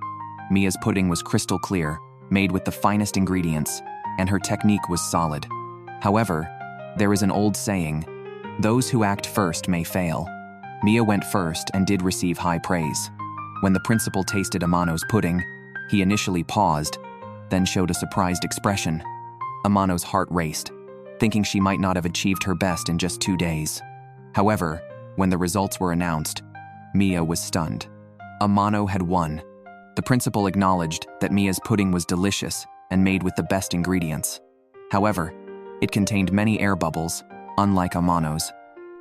Mia's pudding was crystal clear, made with the finest ingredients, and her technique was solid. However, there is an old saying, "Those who act first may fail." Mia went first and did receive high praise. When the principal tasted Amano's pudding, he initially paused, then showed a surprised expression. Amano's heart raced, thinking she might not have achieved her best in just 2 days. However, when the results were announced, Mia was stunned. Amano had won. The principal acknowledged that Mia's pudding was delicious and made with the best ingredients. However, it contained many air bubbles, unlike Amano's.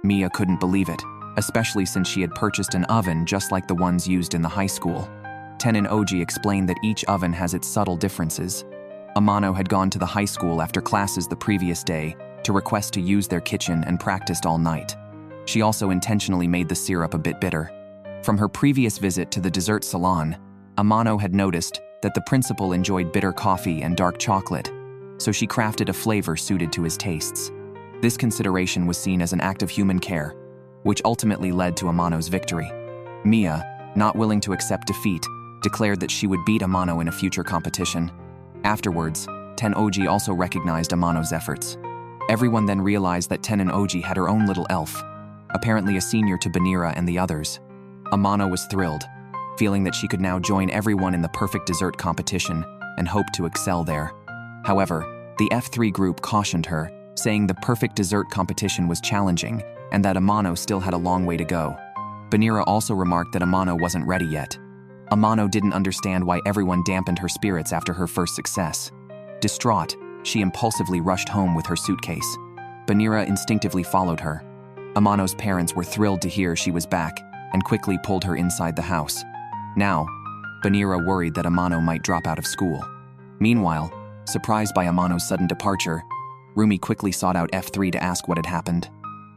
Mia couldn't believe it, especially since she had purchased an oven just like the ones used in the high school. Tenin Oji explained that each oven has its subtle differences. Amano had gone to the high school after classes the previous day to request to use their kitchen and practiced all night. She also intentionally made the syrup a bit bitter. From her previous visit to the dessert salon, Amano had noticed that the principal enjoyed bitter coffee and dark chocolate, so she crafted a flavor suited to his tastes. This consideration was seen as an act of human care, which ultimately led to Amano's victory. Mia, not willing to accept defeat, declared that she would beat Amano in a future competition. Afterwards, Ten-Oji also recognized Amano's efforts. Everyone then realized that Tenin-Oji had her own little elf, apparently a senior to Banira and the others. Amano was thrilled, feeling that she could now join everyone in the perfect dessert competition and hoped to excel there. However, the F3 group cautioned her, saying the perfect dessert competition was challenging and that Amano still had a long way to go. Banira also remarked that Amano wasn't ready yet. Amano didn't understand why everyone dampened her spirits after her first success. Distraught, she impulsively rushed home with her suitcase. Banira instinctively followed her. Amano's parents were thrilled to hear she was back and quickly pulled her inside the house. Now, Banira worried that Amano might drop out of school. Meanwhile, surprised by Amano's sudden departure, Rumi quickly sought out F3 to ask what had happened.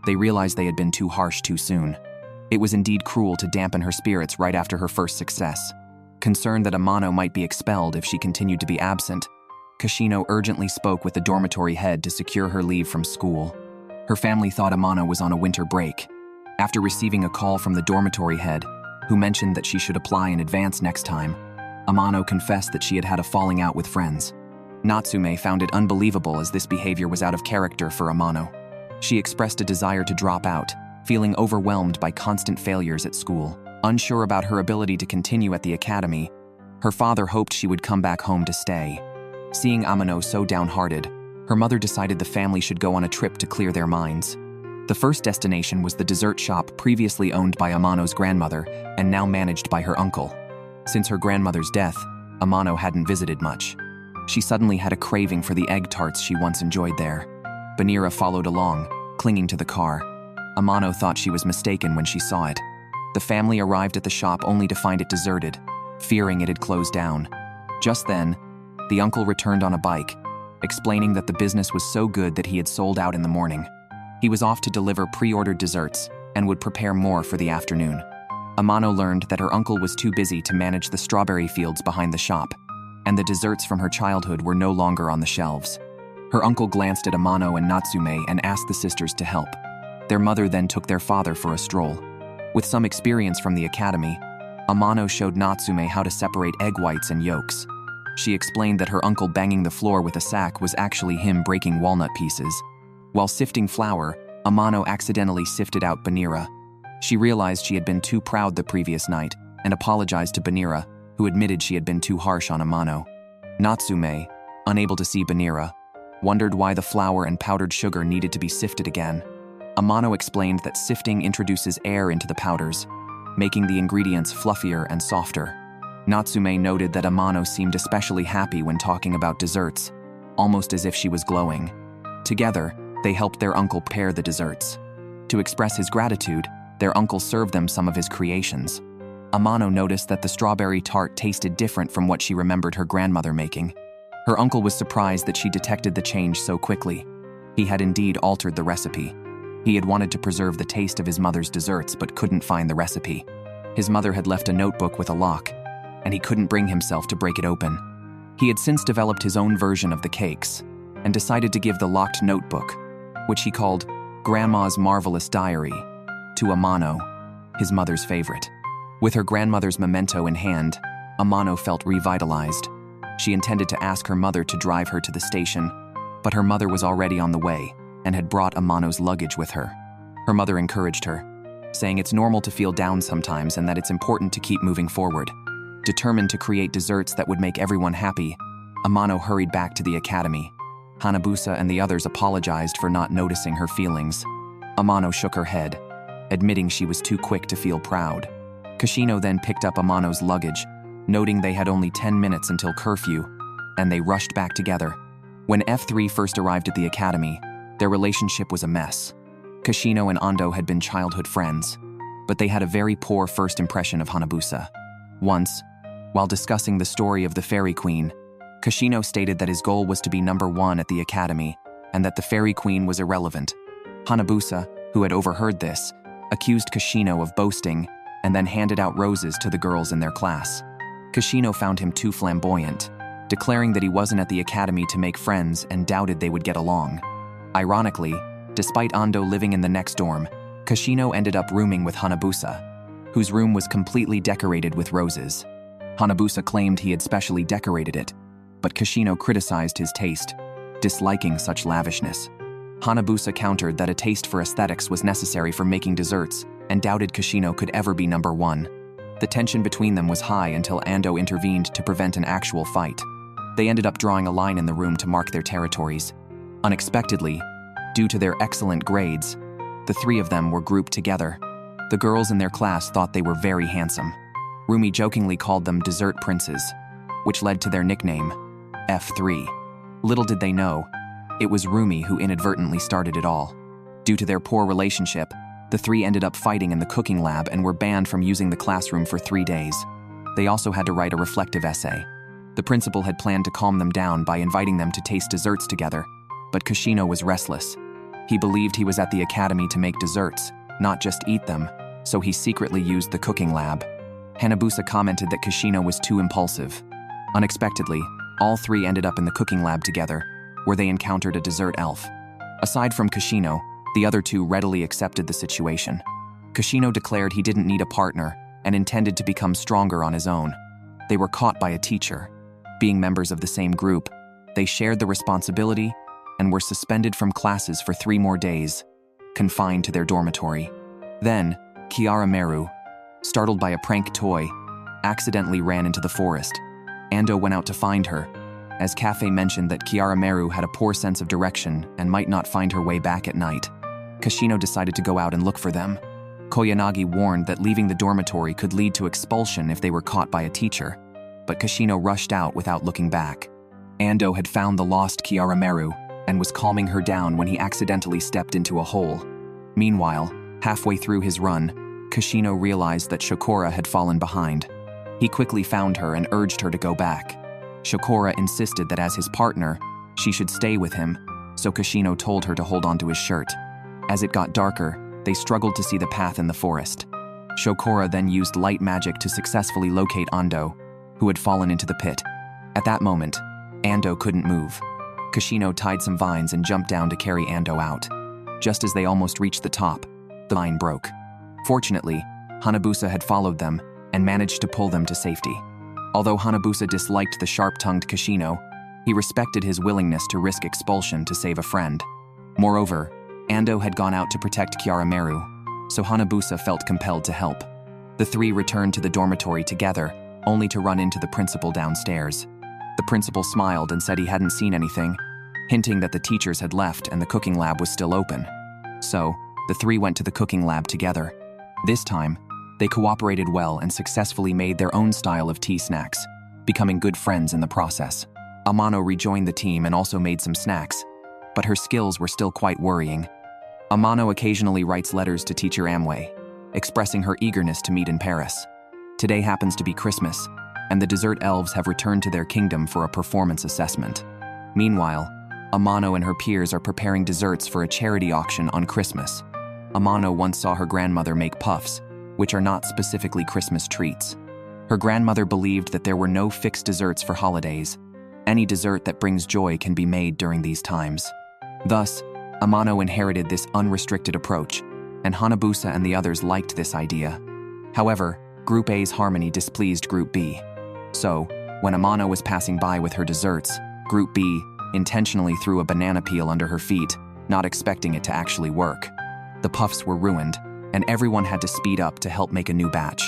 They realized they had been too harsh too soon. It was indeed cruel to dampen her spirits right after her first success. Concerned that Amano might be expelled if she continued to be absent, Cuscino urgently spoke with the dormitory head to secure her leave from school. Her family thought Amano was on a winter break. After receiving a call from the dormitory head, who mentioned that she should apply in advance next time, Amano confessed that she had had a falling out with friends. Natsume found it unbelievable as this behavior was out of character for Amano. She expressed a desire to drop out, feeling overwhelmed by constant failures at school. Unsure about her ability to continue at the academy, her father hoped she would come back home to stay. Seeing Amano so downhearted, her mother decided the family should go on a trip to clear their minds. The first destination was the dessert shop previously owned by Amano's grandmother and now managed by her uncle. Since her grandmother's death, Amano hadn't visited much. She suddenly had a craving for the egg tarts she once enjoyed there. Banira followed along, clinging to the car. Amano thought she was mistaken when she saw it. The family arrived at the shop only to find it deserted, fearing it had closed down. Just then, the uncle returned on a bike, explaining that the business was so good that he had sold out in the morning. He was off to deliver pre-ordered desserts and would prepare more for the afternoon. Amano learned that her uncle was too busy to manage the strawberry fields behind the shop, and the desserts from her childhood were no longer on the shelves. Her uncle glanced at Amano and Natsume and asked the sisters to help. Their mother then took their father for a stroll. With some experience from the academy, Amano showed Natsume how to separate egg whites and yolks. She explained that her uncle banging the floor with a sack was actually him breaking walnut pieces. While sifting flour, Amano accidentally sifted out Banira. She realized she had been too proud the previous night and apologized to Banira, who admitted she had been too harsh on Amano. Natsume, unable to see Banira, wondered why the flour and powdered sugar needed to be sifted again. Amano explained that sifting introduces air into the powders, making the ingredients fluffier and softer. Natsume noted that Amano seemed especially happy when talking about desserts, almost as if she was glowing. Together, they helped their uncle prepare the desserts. To express his gratitude, their uncle served them some of his creations. Amano noticed that the strawberry tart tasted different from what she remembered her grandmother making. Her uncle was surprised that she detected the change so quickly. He had indeed altered the recipe. He had wanted to preserve the taste of his mother's desserts but couldn't find the recipe. His mother had left a notebook with a lock, and he couldn't bring himself to break it open. He had since developed his own version of the cakes and decided to give the locked notebook, which he called Grandma's Marvelous Diary, to Amano, his mother's favorite. With her grandmother's memento in hand, Amano felt revitalized. She intended to ask her mother to drive her to the station, but her mother was already on the way and had brought Amano's luggage with her. Her mother encouraged her, saying it's normal to feel down sometimes and that it's important to keep moving forward. Determined to create desserts that would make everyone happy, Amano hurried back to the academy. Hanabusa and the others apologized for not noticing her feelings. Amano shook her head, admitting she was too quick to feel proud. Kashino then picked up Amano's luggage, noting they had only 10 minutes until curfew, and they rushed back together. When F3 first arrived at the academy, their relationship was a mess. Kashino and Ando had been childhood friends, but they had a very poor first impression of Hanabusa. Once, while discussing the story of the Fairy Queen, Kashino stated that his goal was to be number 1 at the academy and that the Fairy Queen was irrelevant. Hanabusa, who had overheard this, accused Kashino of boasting and then handed out roses to the girls in their class. Kashino found him too flamboyant, declaring that he wasn't at the academy to make friends and doubted they would get along. Ironically, despite Ando living in the next dorm, Kashino ended up rooming with Hanabusa, whose room was completely decorated with roses. Hanabusa claimed he had specially decorated it, but Kashino criticized his taste, disliking such lavishness. Hanabusa countered that a taste for aesthetics was necessary for making desserts and doubted Kashino could ever be number 1. The tension between them was high until Ando intervened to prevent an actual fight. They ended up drawing a line in the room to mark their territories. Unexpectedly, due to their excellent grades, the 3 of them were grouped together. The girls in their class thought they were very handsome. Rumi jokingly called them dessert princes, which led to their nickname, F3. Little did they know, it was Rumi who inadvertently started it all. Due to their poor relationship, the 3 ended up fighting in the cooking lab and were banned from using the classroom for 3 days. They also had to write a reflective essay. The principal had planned to calm them down by inviting them to taste desserts together, but Kashino was restless. He believed he was at the academy to make desserts, not just eat them, so he secretly used the cooking lab. Hanabusa commented that Kashino was too impulsive. Unexpectedly, all 3 ended up in the cooking lab together, where they encountered a dessert elf. Aside from Kashino, the other 2 readily accepted the situation. Kashino declared he didn't need a partner and intended to become stronger on his own. They were caught by a teacher. Being members of the same group, they shared the responsibility and were suspended from classes for 3 more days, confined to their dormitory. Then, Kiara Meru, startled by a prank toy, accidentally ran into the forest. Ando went out to find her, as Cafe mentioned that Kiara Meru had a poor sense of direction and might not find her way back at night. Kashino decided to go out and look for them. Koyanagi warned that leaving the dormitory could lead to expulsion if they were caught by a teacher, but Kashino rushed out without looking back. Ando had found the lost Kiara Meru and was calming her down when he accidentally stepped into a hole. Meanwhile, halfway through his run, Kashino realized that Shokora had fallen behind. He quickly found her and urged her to go back. Shokora insisted that as his partner, she should stay with him, so Kashino told her to hold onto his shirt. As it got darker, they struggled to see the path in the forest. Shokora then used light magic to successfully locate Ando, who had fallen into the pit. At that moment, Ando couldn't move. Kashino tied some vines and jumped down to carry Ando out. Just as they almost reached the top, the line broke. Fortunately, Hanabusa had followed them and managed to pull them to safety. Although Hanabusa disliked the sharp-tongued Kashino, he respected his willingness to risk expulsion to save a friend. Moreover, Ando had gone out to protect Kiarameru, so Hanabusa felt compelled to help. The three returned to the dormitory together, only to run into the principal downstairs. The principal smiled and said he hadn't seen anything, hinting that the teachers had left and the cooking lab was still open. So, the three went to the cooking lab together. This time, they cooperated well and successfully made their own style of tea snacks, becoming good friends in the process. Amano rejoined the team and also made some snacks, but her skills were still quite worrying. Amano occasionally writes letters to teacher Amway, expressing her eagerness to meet in Paris. Today happens to be Christmas, and the dessert elves have returned to their kingdom for a performance assessment. Meanwhile, Amano and her peers are preparing desserts for a charity auction on Christmas. Amano once saw her grandmother make puffs, which are not specifically Christmas treats. Her grandmother believed that there were no fixed desserts for holidays. Any dessert that brings joy can be made during these times. Thus, Amano inherited this unrestricted approach, and Hanabusa and the others liked this idea. However, Group A's harmony displeased Group B. So, when Amano was passing by with her desserts, Group B intentionally threw a banana peel under her feet, not expecting it to actually work. The puffs were ruined, and everyone had to speed up to help make a new batch.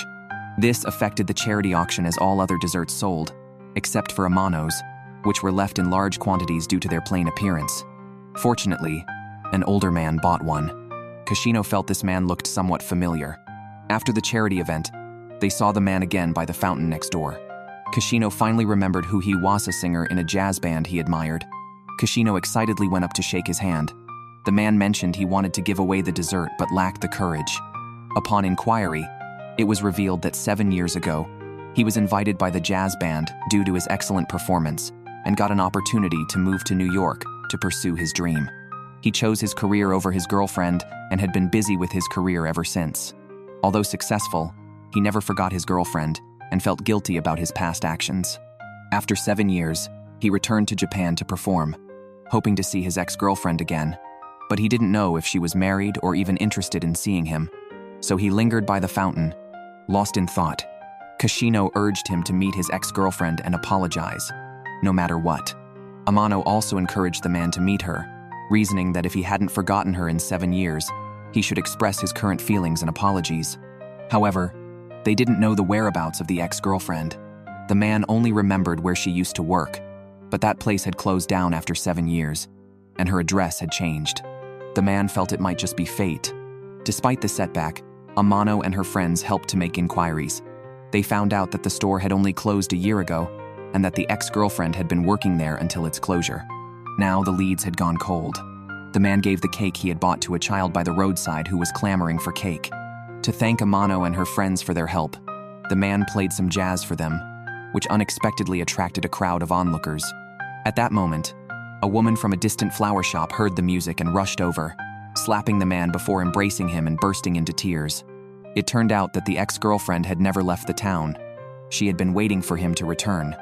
This affected the charity auction as all other desserts sold, except for Amano's, which were left in large quantities due to their plain appearance. Fortunately, an older man bought one. Kashino felt this man looked somewhat familiar. After the charity event, they saw the man again by the fountain next door. Kashino finally remembered who he was, a singer in a jazz band he admired. Kashino excitedly went up to shake his hand. The man mentioned he wanted to give away the dessert but lacked the courage. Upon inquiry, it was revealed that 7 years ago, he was invited by the jazz band due to his excellent performance and got an opportunity to move to New York to pursue his dream. He chose his career over his girlfriend and had been busy with his career ever since. Although successful, he never forgot his girlfriend and felt guilty about his past actions. After 7 years, he returned to Japan to perform, hoping to see his ex-girlfriend again, but he didn't know if she was married or even interested in seeing him, so he lingered by the fountain, lost in thought. Kashino urged him to meet his ex-girlfriend and apologize, no matter what. Amano also encouraged the man to meet her, reasoning that if he hadn't forgotten her in 7 years, he should express his current feelings and apologies. However, they didn't know the whereabouts of the ex-girlfriend. The man only remembered where she used to work, but that place had closed down after 7 years, and her address had changed. The man felt it might just be fate. Despite the setback, Amano and her friends helped to make inquiries. They found out that the store had only closed a year ago, and that the ex-girlfriend had been working there until its closure. Now the leads had gone cold. The man gave the cake he had bought to a child by the roadside who was clamoring for cake. To thank Amano and her friends for their help, the man played some jazz for them, which unexpectedly attracted a crowd of onlookers. At that moment, a woman from a distant flower shop heard the music and rushed over, slapping the man before embracing him and bursting into tears. It turned out that the ex-girlfriend had never left the town. She had been waiting for him to return.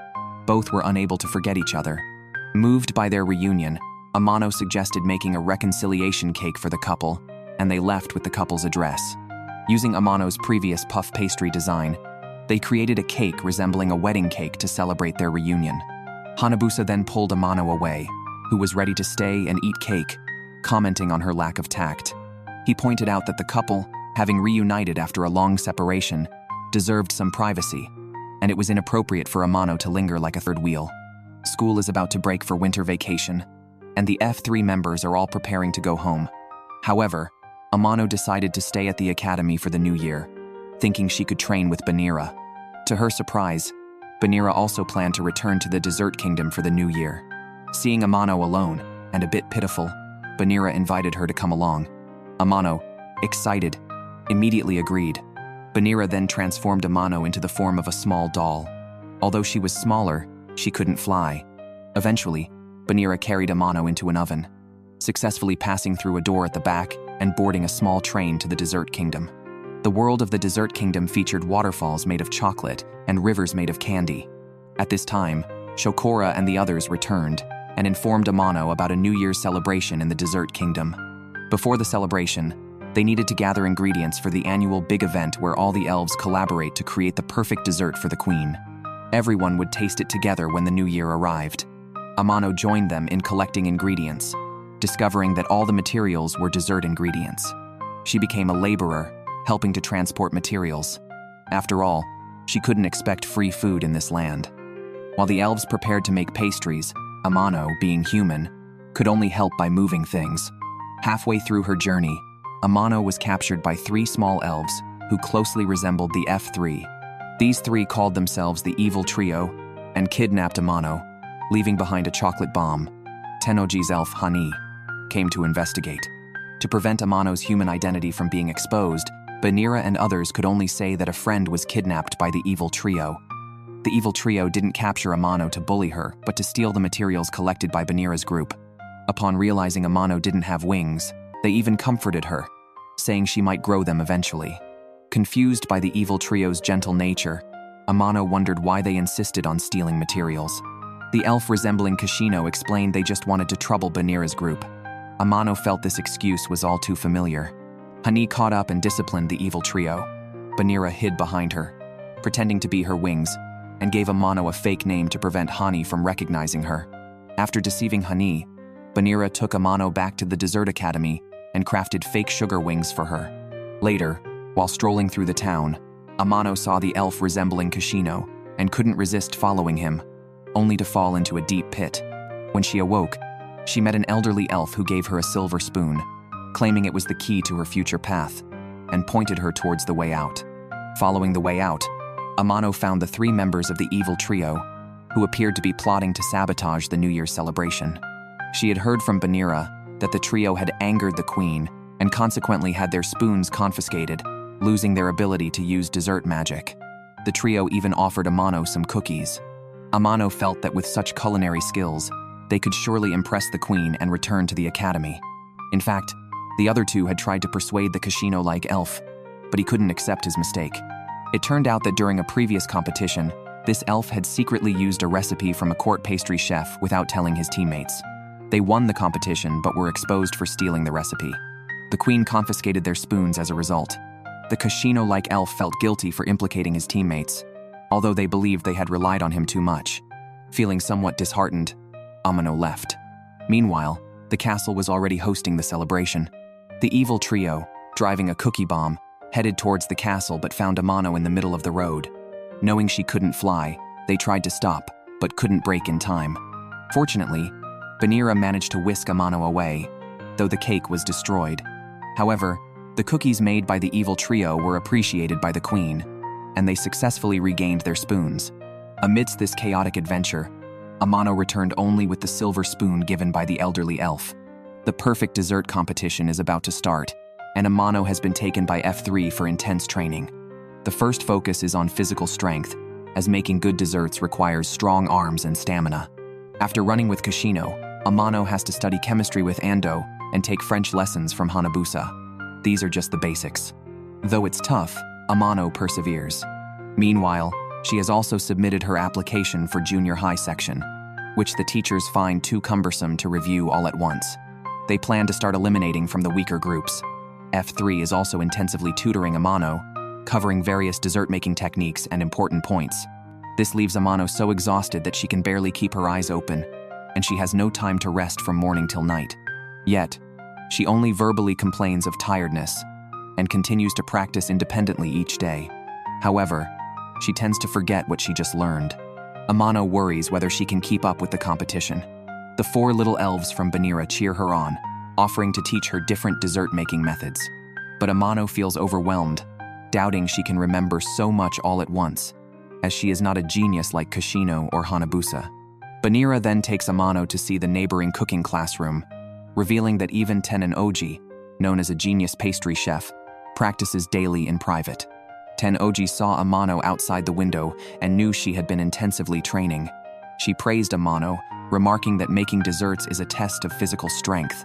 Both were unable to forget each other. Moved by their reunion, Amano suggested making a reconciliation cake for the couple, and they left with the couple's address. Using Amano's previous puff pastry design, they created a cake resembling a wedding cake to celebrate their reunion. Hanabusa then pulled Amano away, who was ready to stay and eat cake, commenting on her lack of tact. He pointed out that the couple, having reunited after a long separation, deserved some privacy, and it was inappropriate for Amano to linger like a third wheel. School is about to break for winter vacation, and the F3 members are all preparing to go home. However, Amano decided to stay at the academy for the new year, thinking she could train with Banira. To her surprise, Banira also planned to return to the Dessert Kingdom for the new year. Seeing Amano alone, and a bit pitiful, Banira invited her to come along. Amano, excited, immediately agreed. Banira then transformed Amano into the form of a small doll. Although she was smaller, she couldn't fly. Eventually, Banira carried Amano into an oven. Successfully passing through a door at the back, and boarding a small train to the dessert kingdom. The world of the dessert kingdom featured waterfalls made of chocolate and rivers made of candy. At this time, Shokora and the others returned and informed Amano about a New Year's celebration in the dessert kingdom. Before the celebration, they needed to gather ingredients for the annual big event where all the elves collaborate to create the perfect dessert for the queen. Everyone would taste it together when the new year arrived. Amano joined them in collecting ingredients, discovering that all the materials were dessert ingredients. She became a laborer, helping to transport materials. After all, she couldn't expect free food in this land. While the elves prepared to make pastries, Amano, being human, could only help by moving things. Halfway through her journey, Amano was captured by 3 small elves who closely resembled the F3. These 3 called themselves the Evil Trio and kidnapped Amano, leaving behind a chocolate bomb. Tennoji's elf Hani came to investigate. To prevent Amano's human identity from being exposed, Banira and others could only say that a friend was kidnapped by the Evil Trio. The Evil Trio didn't capture Amano to bully her, but to steal the materials collected by Banira's group. Upon realizing Amano didn't have wings, they even comforted her, saying she might grow them eventually. Confused by the Evil Trio's gentle nature, Amano wondered why they insisted on stealing materials. The elf resembling Kashino explained they just wanted to trouble Banira's group. Amano felt this excuse was all too familiar. Hani caught up and disciplined the Evil Trio. Banira hid behind her, pretending to be her wings, and gave Amano a fake name to prevent Hani from recognizing her. After deceiving Hani, Banira took Amano back to the Dessert Academy and crafted fake sugar wings for her. Later, while strolling through the town, Amano saw the elf resembling Kashino and couldn't resist following him, only to fall into a deep pit. When she awoke, she met an elderly elf who gave her a silver spoon, claiming it was the key to her future path, and pointed her towards the way out. Following the way out, Amano found the 3 members of the Evil Trio, who appeared to be plotting to sabotage the New Year's celebration. She had heard from Banira that the trio had angered the queen and consequently had their spoons confiscated, losing their ability to use dessert magic. The trio even offered Amano some cookies. Amano felt that with such culinary skills, they could surely impress the queen and return to the academy. In fact, the other 2 had tried to persuade the Kashino-like elf, but he couldn't accept his mistake. It turned out that during a previous competition, this elf had secretly used a recipe from a court pastry chef without telling his teammates. They won the competition but were exposed for stealing the recipe. The queen confiscated their spoons as a result. The Kashino-like elf felt guilty for implicating his teammates, although they believed they had relied on him too much. Feeling somewhat disheartened, Amano left. Meanwhile, the castle was already hosting the celebration. The Evil Trio, driving a cookie bomb, headed towards the castle but found Amano in the middle of the road. Knowing she couldn't fly, they tried to stop, but couldn't brake in time. Fortunately, Banira managed to whisk Amano away, though the cake was destroyed. However, the cookies made by the Evil Trio were appreciated by the queen, and they successfully regained their spoons. Amidst this chaotic adventure, Amano returned only with the silver spoon given by the elderly elf. The perfect dessert competition is about to start, and Amano has been taken by F3 for intense training. The first focus is on physical strength, as making good desserts requires strong arms and stamina. After running with Kashino, Amano has to study chemistry with Ando and take French lessons from Hanabusa. These are just the basics. Though it's tough, Amano perseveres. Meanwhile, she has also submitted her application for junior high section, which the teachers find too cumbersome to review all at once. They plan to start eliminating from the weaker groups. F3 is also intensively tutoring Amano, covering various dessert-making techniques and important points. This leaves Amano so exhausted that she can barely keep her eyes open, and she has no time to rest from morning till night. Yet, she only verbally complains of tiredness and continues to practice independently each day. However, she tends to forget what she just learned. Amano worries whether she can keep up with the competition. The 4 little elves from Banira cheer her on, offering to teach her different dessert-making methods. But Amano feels overwhelmed, doubting she can remember so much all at once, as she is not a genius like Kashino or Hanabusa. Banira then takes Amano to see the neighboring cooking classroom, revealing that even Tennoji, known as a genius pastry chef, practices daily in private. Tennoji saw Amano outside the window and knew she had been intensively training. She praised Amano, remarking that making desserts is a test of physical strength.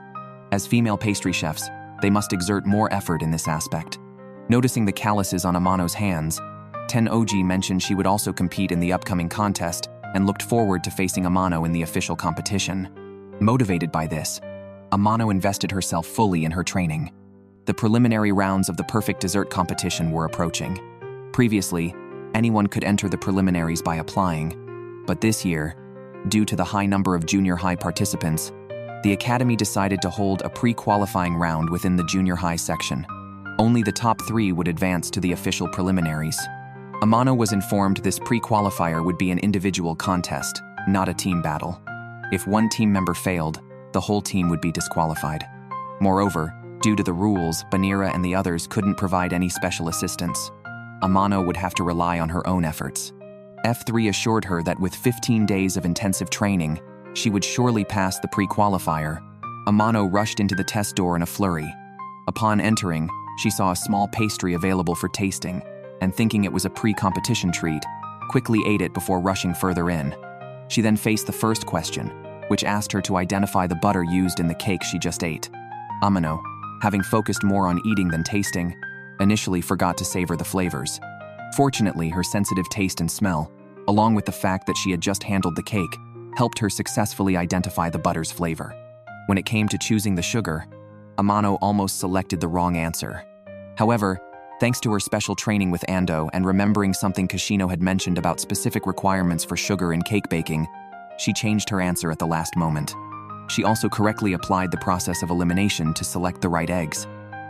As female pastry chefs, They must exert more effort in this aspect. Noticing the calluses on Amano's hands, Ten-Oji mentioned she would also compete in the upcoming contest and looked forward to facing Amano in the official competition. Motivated by this, Amano invested herself fully in her training. The preliminary rounds of the perfect dessert competition were approaching. Previously, anyone could enter the preliminaries by applying, but this year, due to the high number of junior high participants, the academy decided to hold a pre-qualifying round within the junior high section. Only the top 3 would advance to the official preliminaries. Amano was informed this pre-qualifier would be an individual contest, not a team battle. If one team member failed, the whole team would be disqualified. Moreover, due to the rules, Banira and the others couldn't provide any special assistance. Amano would have to rely on her own efforts. F3 assured her that with 15 days of intensive training, she would surely pass the pre-qualifier. Amano rushed into the test door in a flurry. Upon entering, she saw a small pastry available for tasting, and thinking it was a pre-competition treat, quickly ate it before rushing further in. She then faced the first question, which asked her to identify the butter used in the cake she just ate. Amano, having focused more on eating than tasting, initially forgot to savor the flavors. Fortunately, her sensitive taste and smell, along with the fact that she had just handled the cake, helped her successfully identify the butter's flavor. When it came to choosing the sugar, Amano almost selected the wrong answer. However, thanks to her special training with Ando and remembering something Kashino had mentioned about specific requirements for sugar in cake baking, she changed her answer at the last moment. She also correctly applied the process of elimination to select the right eggs.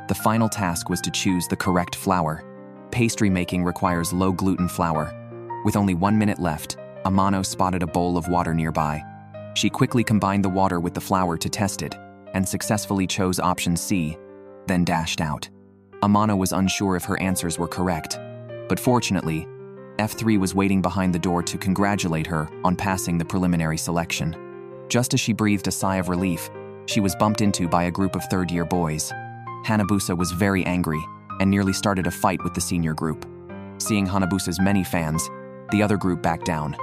The final task was to choose the correct flour. Pastry making requires low-gluten flour. With only 1 minute left, Amano spotted a bowl of water nearby. She quickly combined the water with the flour to test it, and successfully chose option C, then dashed out. Amano was unsure if her answers were correct, but fortunately, F3 was waiting behind the door to congratulate her on passing the preliminary selection. Just as she breathed a sigh of relief, she was bumped into by a group of third-year boys. Hanabusa was very angry and nearly started a fight with the senior group. Seeing Hanabusa's many fans, the other group backed down.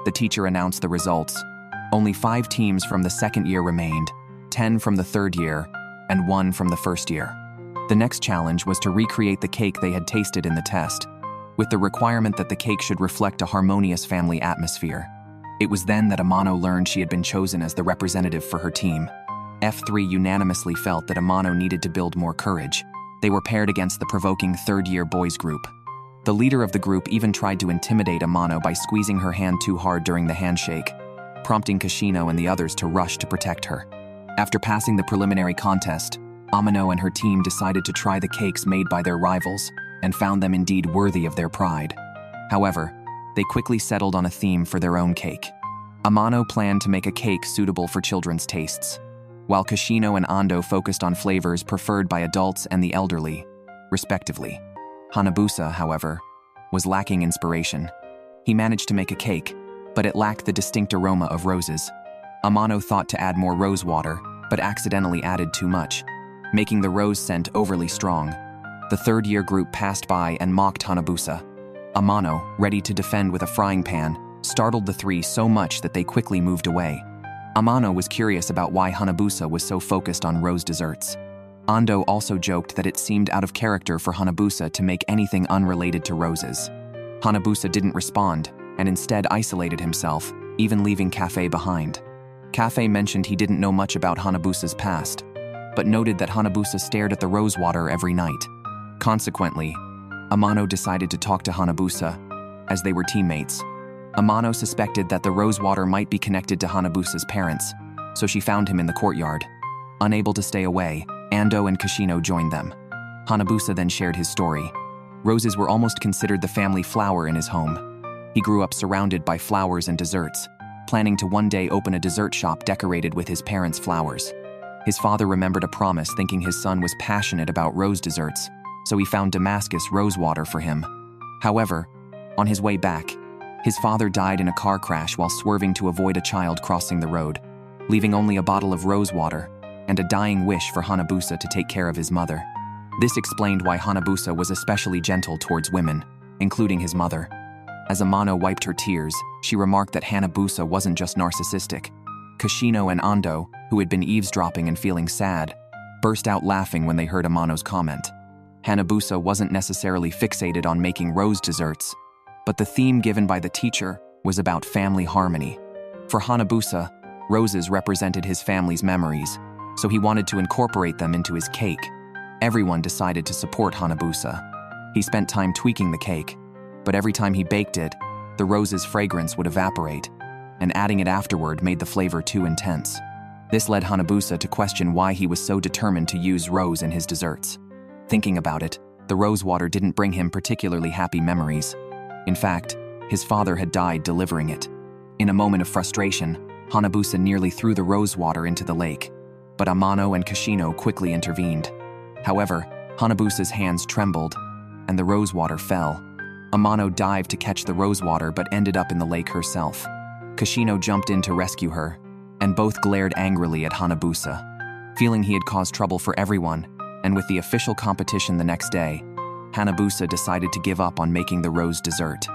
The teacher announced the results. Only 5 teams from the second year remained, 10 from the third year, and 1 from the first year. The next challenge was to recreate the cake they had tasted in the test, with the requirement that the cake should reflect a harmonious family atmosphere. It was then that Amano learned she had been chosen as the representative for her team. F3 unanimously felt that Amano needed to build more courage. They were paired against the provoking third-year boys group. The leader of the group even tried to intimidate Amano by squeezing her hand too hard during the handshake, prompting Kashino and the others to rush to protect her. After passing the preliminary contest, Amano and her team decided to try the cakes made by their rivals and found them indeed worthy of their pride. However, they quickly settled on a theme for their own cake. Amano planned to make a cake suitable for children's tastes, while Kashino and Ando focused on flavors preferred by adults and the elderly, respectively. Hanabusa, however, was lacking inspiration. He managed to make a cake, but it lacked the distinct aroma of roses. Amano thought to add more rose water, but accidentally added too much, making the rose scent overly strong. The third-year group passed by and mocked Hanabusa. Amano, ready to defend with a frying pan, startled the 3 so much that they quickly moved away. Amano was curious about why Hanabusa was so focused on rose desserts. Ando also joked that it seemed out of character for Hanabusa to make anything unrelated to roses. Hanabusa didn't respond, and instead isolated himself, even leaving Cafe behind. Cafe mentioned he didn't know much about Hanabusa's past, but noted that Hanabusa stared at the rose water every night. Consequently, Amano decided to talk to Hanabusa, as they were teammates. Amano suspected that the rose water might be connected to Hanabusa's parents, so she found him in the courtyard. Unable to stay away, Ando and Kashino joined them. Hanabusa then shared his story. Roses were almost considered the family flower in his home. He grew up surrounded by flowers and desserts, planning to one day open a dessert shop decorated with his parents' flowers. His father remembered a promise, thinking his son was passionate about rose desserts, so he found Damascus rose water for him. However, on his way back, his father died in a car crash while swerving to avoid a child crossing the road, leaving only a bottle of rose water and a dying wish for Hanabusa to take care of his mother. This explained why Hanabusa was especially gentle towards women, including his mother. As Amano wiped her tears, she remarked that Hanabusa wasn't just narcissistic. Kashino and Ando, who had been eavesdropping and feeling sad, burst out laughing when they heard Amano's comment. Hanabusa wasn't necessarily fixated on making rose desserts, but the theme given by the teacher was about family harmony. For Hanabusa, roses represented his family's memories, so he wanted to incorporate them into his cake. Everyone decided to support Hanabusa. He spent time tweaking the cake, but every time he baked it, the rose's fragrance would evaporate, and adding it afterward made the flavor too intense. This led Hanabusa to question why he was so determined to use rose in his desserts. Thinking about it, the rose water didn't bring him particularly happy memories. In fact, his father had died delivering it. In a moment of frustration, Hanabusa nearly threw the rose water into the lake, but Amano and Kashino quickly intervened. However, Hanabusa's hands trembled, and the rose water fell. Amano dived to catch the rose water but ended up in the lake herself. Kashino jumped in to rescue her, and both glared angrily at Hanabusa. Feeling he had caused trouble for everyone, and with the official competition the next day, Hanabusa decided to give up on making the rose dessert.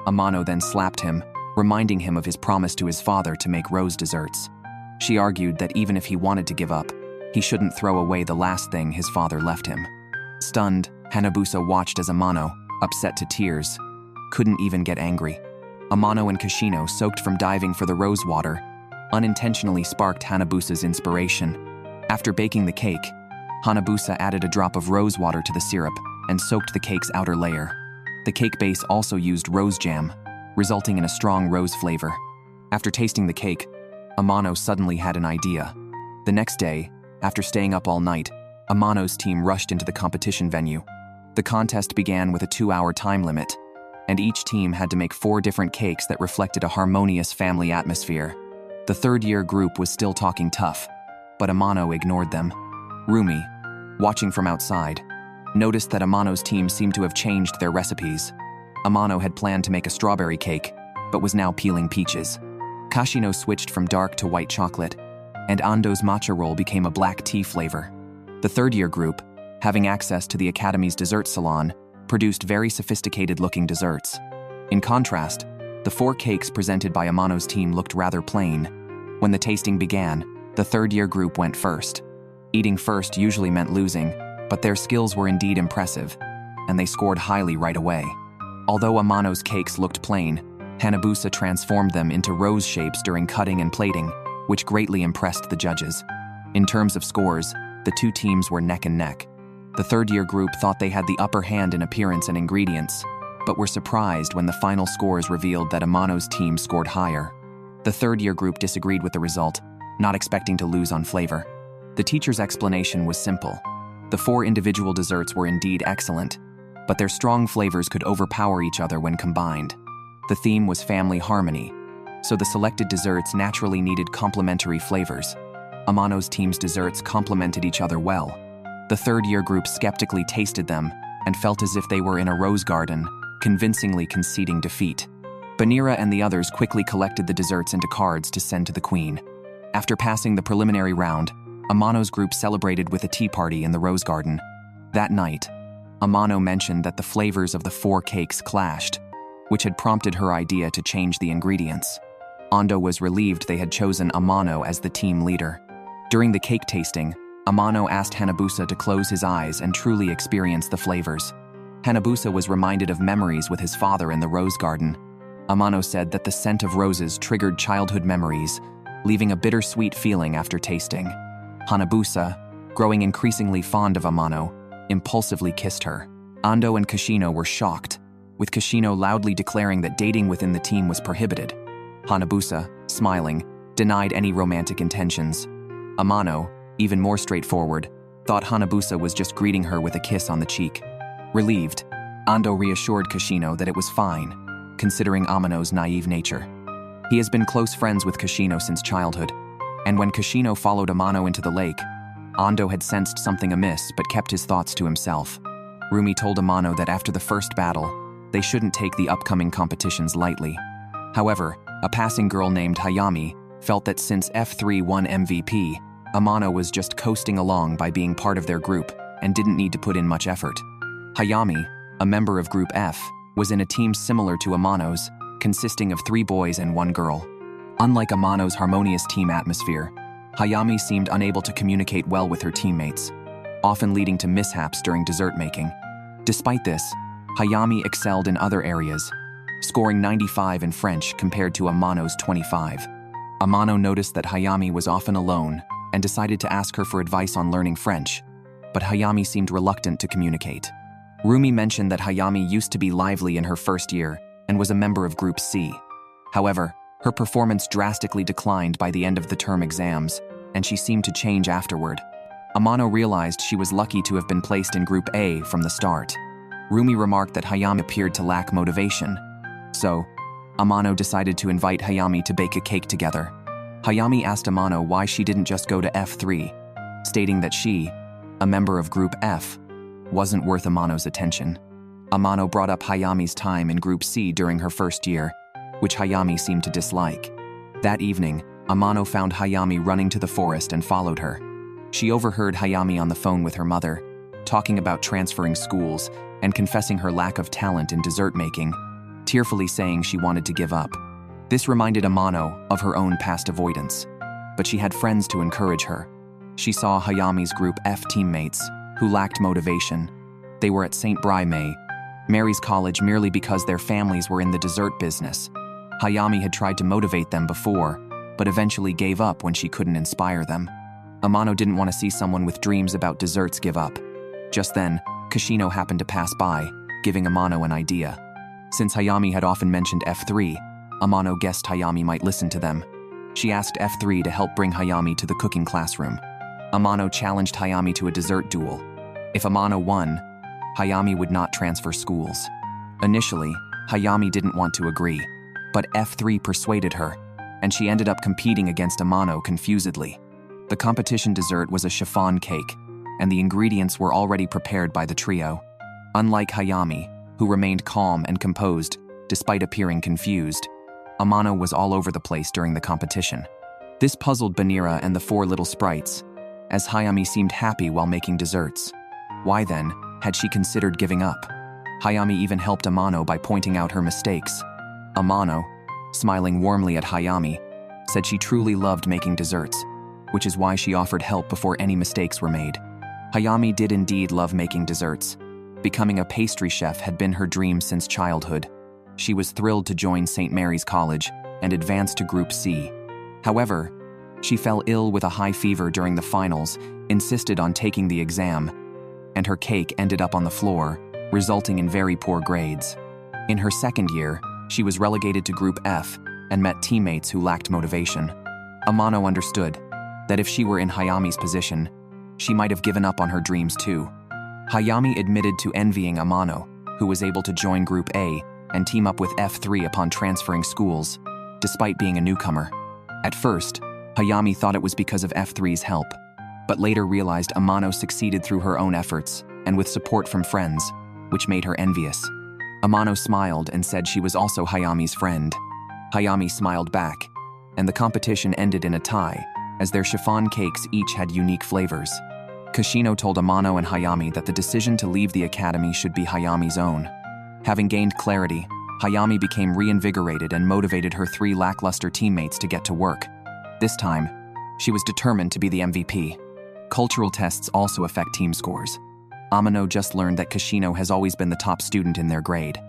Amano then slapped him, reminding him of his promise to his father to make rose desserts. She argued that even if he wanted to give up, he shouldn't throw away the last thing his father left him. Stunned, Hanabusa watched as Amano, upset to tears, couldn't even get angry. Amano and Kashino, soaked from diving for the rose water, unintentionally sparked Hanabusa's inspiration. After baking the cake, Hanabusa added a drop of rose water to the syrup and soaked the cake's outer layer. The cake base also used rose jam, resulting in a strong rose flavor. After tasting the cake, Amano suddenly had an idea. The next day, after staying up all night, Amano's team rushed into the competition venue. The contest began with a 2-hour time limit, and each team had to make 4 different cakes that reflected a harmonious family atmosphere. The third-year group was still talking tough, but Amano ignored them. Rumi, watching from outside, noticed that Amano's team seemed to have changed their recipes. Amano had planned to make a strawberry cake, but was now peeling peaches. Kashino switched from dark to white chocolate, and Ando's matcha roll became a black tea flavor. The third-year group, having access to the Academy's dessert salon, produced very sophisticated-looking desserts. In contrast, the 4 cakes presented by Amano's team looked rather plain. When the tasting began, the third-year group went first. Eating first usually meant losing, but their skills were indeed impressive, and they scored highly right away. Although Amano's cakes looked plain, Hanabusa transformed them into rose shapes during cutting and plating, which greatly impressed the judges. In terms of scores, the 2 teams were neck and neck. The third-year group thought they had the upper hand in appearance and ingredients, but were surprised when the final scores revealed that Amano's team scored higher. The third-year group disagreed with the result, not expecting to lose on flavor. The teacher's explanation was simple. The 4 individual desserts were indeed excellent, but their strong flavors could overpower each other when combined. The theme was family harmony, so the selected desserts naturally needed complementary flavors. Amano's team's desserts complemented each other well. The third-year group skeptically tasted them and felt as if they were in a rose garden, convincingly conceding defeat. Banira and the others quickly collected the desserts into cards to send to the queen. After passing the preliminary round, Amano's group celebrated with a tea party in the rose garden. That night, Amano mentioned that the flavors of the 4 cakes clashed, which had prompted her idea to change the ingredients. Ando was relieved they had chosen Amano as the team leader. During the cake tasting, Amano asked Hanabusa to close his eyes and truly experience the flavors. Hanabusa was reminded of memories with his father in the rose garden. Amano said that the scent of roses triggered childhood memories, leaving a bittersweet feeling after tasting. Hanabusa, growing increasingly fond of Amano, impulsively kissed her. Ando and Kashino were shocked, with Kashino loudly declaring that dating within the team was prohibited. Hanabusa, smiling, denied any romantic intentions. Amano, even more straightforward, thought Hanabusa was just greeting her with a kiss on the cheek. Relieved, Ando reassured Kashino that it was fine, considering Amano's naive nature. He has been close friends with Kashino since childhood, and when Kashino followed Amano into the lake, Ando had sensed something amiss but kept his thoughts to himself. Rumi told Amano that after the first battle, they shouldn't take the upcoming competitions lightly. However, a passing girl named Hayami felt that since F3 won MVP, Amano was just coasting along by being part of their group and didn't need to put in much effort. Hayami, a member of Group F, was in a team similar to Amano's, consisting of 3 boys and 1 girl. Unlike Amano's harmonious team atmosphere, Hayami seemed unable to communicate well with her teammates. often leading to mishaps during dessert making. Despite this, Hayami excelled in other areas, scoring 95 in French compared to Amano's 25. Amano noticed that Hayami was often alone and decided to ask her for advice on learning French, but Hayami seemed reluctant to communicate. Rumi mentioned that Hayami used to be lively in her first year and was a member of Group C. However, her performance drastically declined by the end of the term exams, and she seemed to change afterward. Amano realized she was lucky to have been placed in Group A from the start. Rumi remarked that Hayami appeared to lack motivation. So, Amano decided to invite Hayami to bake a cake together. Hayami asked Amano why she didn't just go to F3, stating that she, a member of Group F, wasn't worth Amano's attention. Amano brought up Hayami's time in Group C during her first year, which Hayami seemed to dislike. That evening, Amano found Hayami running to the forest and followed her. She overheard Hayami on the phone with her mother, talking about transferring schools and confessing her lack of talent in dessert making, tearfully saying she wanted to give up. This reminded Amano of her own past avoidance, but she had friends to encourage her. She saw Hayami's Group F teammates, who lacked motivation. They were at St. Bry Mary's College merely because their families were in the dessert business. Hayami had tried to motivate them before, but eventually gave up when she couldn't inspire them. Amano didn't want to see someone with dreams about desserts give up. Just then, Kashino happened to pass by, giving Amano an idea. Since Hayami had often mentioned F3, Amano guessed Hayami might listen to them. She asked F3 to help bring Hayami to the cooking classroom. Amano challenged Hayami to a dessert duel. If Amano won, Hayami would not transfer schools. Initially, Hayami didn't want to agree, but F3 persuaded her, and she ended up competing against Amano confusedly. The competition dessert was a chiffon cake, and the ingredients were already prepared by the trio. Unlike Hayami, who remained calm and composed despite appearing confused, Amano was all over the place during the competition. This puzzled Banira and the four little sprites, as Hayami seemed happy while making desserts. Why then had she considered giving up? Hayami even helped Amano by pointing out her mistakes. Amano, smiling warmly at Hayami, said she truly loved making desserts, which is why she offered help before any mistakes were made. Hayami did indeed love making desserts. Becoming a pastry chef had been her dream since childhood. She was thrilled to join St. Mary's College and advance to Group C. However, she fell ill with a high fever during the finals, insisted on taking the exam, and her cake ended up on the floor, resulting in very poor grades. In her second year, she was relegated to Group F and met teammates who lacked motivation. Amano understood that if she were in Hayami's position, she might have given up on her dreams too. Hayami admitted to envying Amano, who was able to join Group A and team up with F3 upon transferring schools, despite being a newcomer. At first, Hayami thought it was because of F3's help, but later realized Amano succeeded through her own efforts and with support from friends, which made her envious. Amano smiled and said she was also Hayami's friend. Hayami smiled back, and the competition ended in a tie, as their chiffon cakes each had unique flavors. Kashino told Amano and Hayami that the decision to leave the academy should be Hayami's own. Having gained clarity, Hayami became reinvigorated and motivated her three lackluster teammates to get to work. This time, she was determined to be the MVP. Cultural tests also affect team scores. Amano just learned that Kashino has always been the top student in their grade.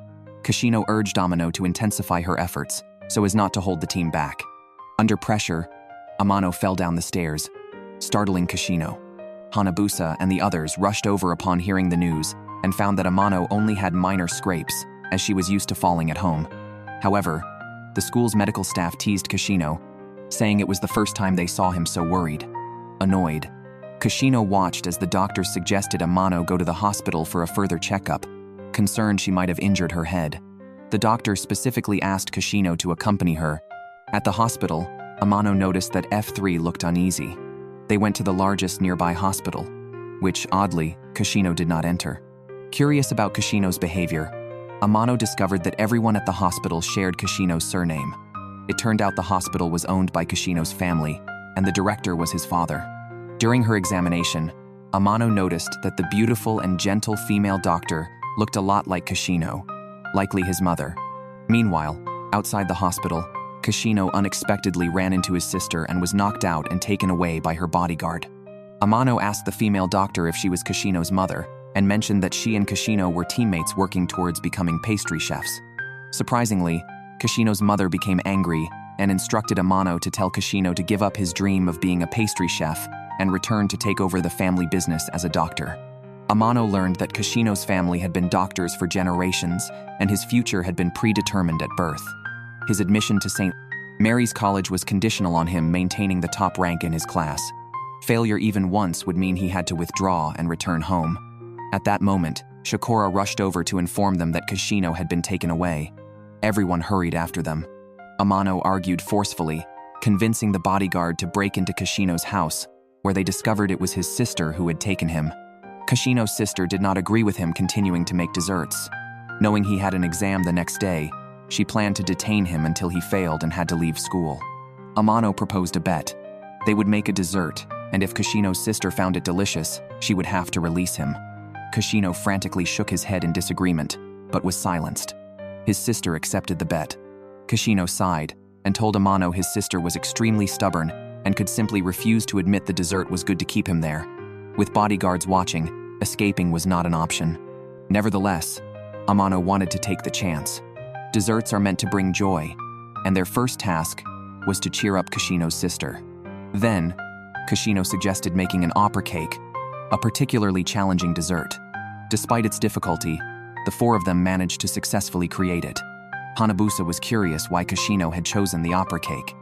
Kashino urged Amano to intensify her efforts so as not to hold the team back. Under pressure, Amano fell down the stairs, startling Kashino. Hanabusa and the others rushed over upon hearing the news and found that Amano only had minor scrapes, as she was used to falling at home. However, the school's medical staff teased Kashino, saying it was the first time they saw him so worried. Annoyed, Kashino watched as the doctors suggested Amano go to the hospital for a further checkup, concerned she might have injured her head. The doctor specifically asked Kashino to accompany her. At the hospital, Amano noticed that F3 looked uneasy. They went to the largest nearby hospital, which, oddly, Kashino did not enter. Curious about Kashino's behavior, Amano discovered that everyone at the hospital shared Kashino's surname. It turned out the hospital was owned by Kashino's family, and the director was his father. During her examination, Amano noticed that the beautiful and gentle female doctor looked a lot like Kashino, likely his mother. Meanwhile, outside the hospital, Kashino unexpectedly ran into his sister and was knocked out and taken away by her bodyguard. Amano asked the female doctor if she was Kashino's mother and mentioned that she and Kashino were teammates working towards becoming pastry chefs. Surprisingly, Kashino's mother became angry and instructed Amano to tell Kashino to give up his dream of being a pastry chef and return to take over the family business as a doctor. Amano learned that Kashino's family had been doctors for generations and his future had been predetermined at birth. His admission to St. Mary's College was conditional on him maintaining the top rank in his class. Failure even once would mean he had to withdraw and return home. At that moment, Shakura rushed over to inform them that Kashino had been taken away. Everyone hurried after them. Amano argued forcefully, convincing the bodyguard to break into Kashino's house, where they discovered it was his sister who had taken him. Kashino's sister did not agree with him continuing to make desserts. Knowing he had an exam the next day, she planned to detain him until he failed and had to leave school. Amano proposed a bet. They would make a dessert, and if Kashino's sister found it delicious, she would have to release him. Kashino frantically shook his head in disagreement, but was silenced. His sister accepted the bet. Kashino sighed and told Amano his sister was extremely stubborn and could simply refuse to admit the dessert was good to keep him there. With bodyguards watching, escaping was not an option. Nevertheless, Amano wanted to take the chance. Desserts are meant to bring joy, and their first task was to cheer up Kashino's sister. Then, Kashino suggested making an opera cake, a particularly challenging dessert. Despite its difficulty, the four of them managed to successfully create it. Hanabusa was curious why Kashino had chosen the opera cake.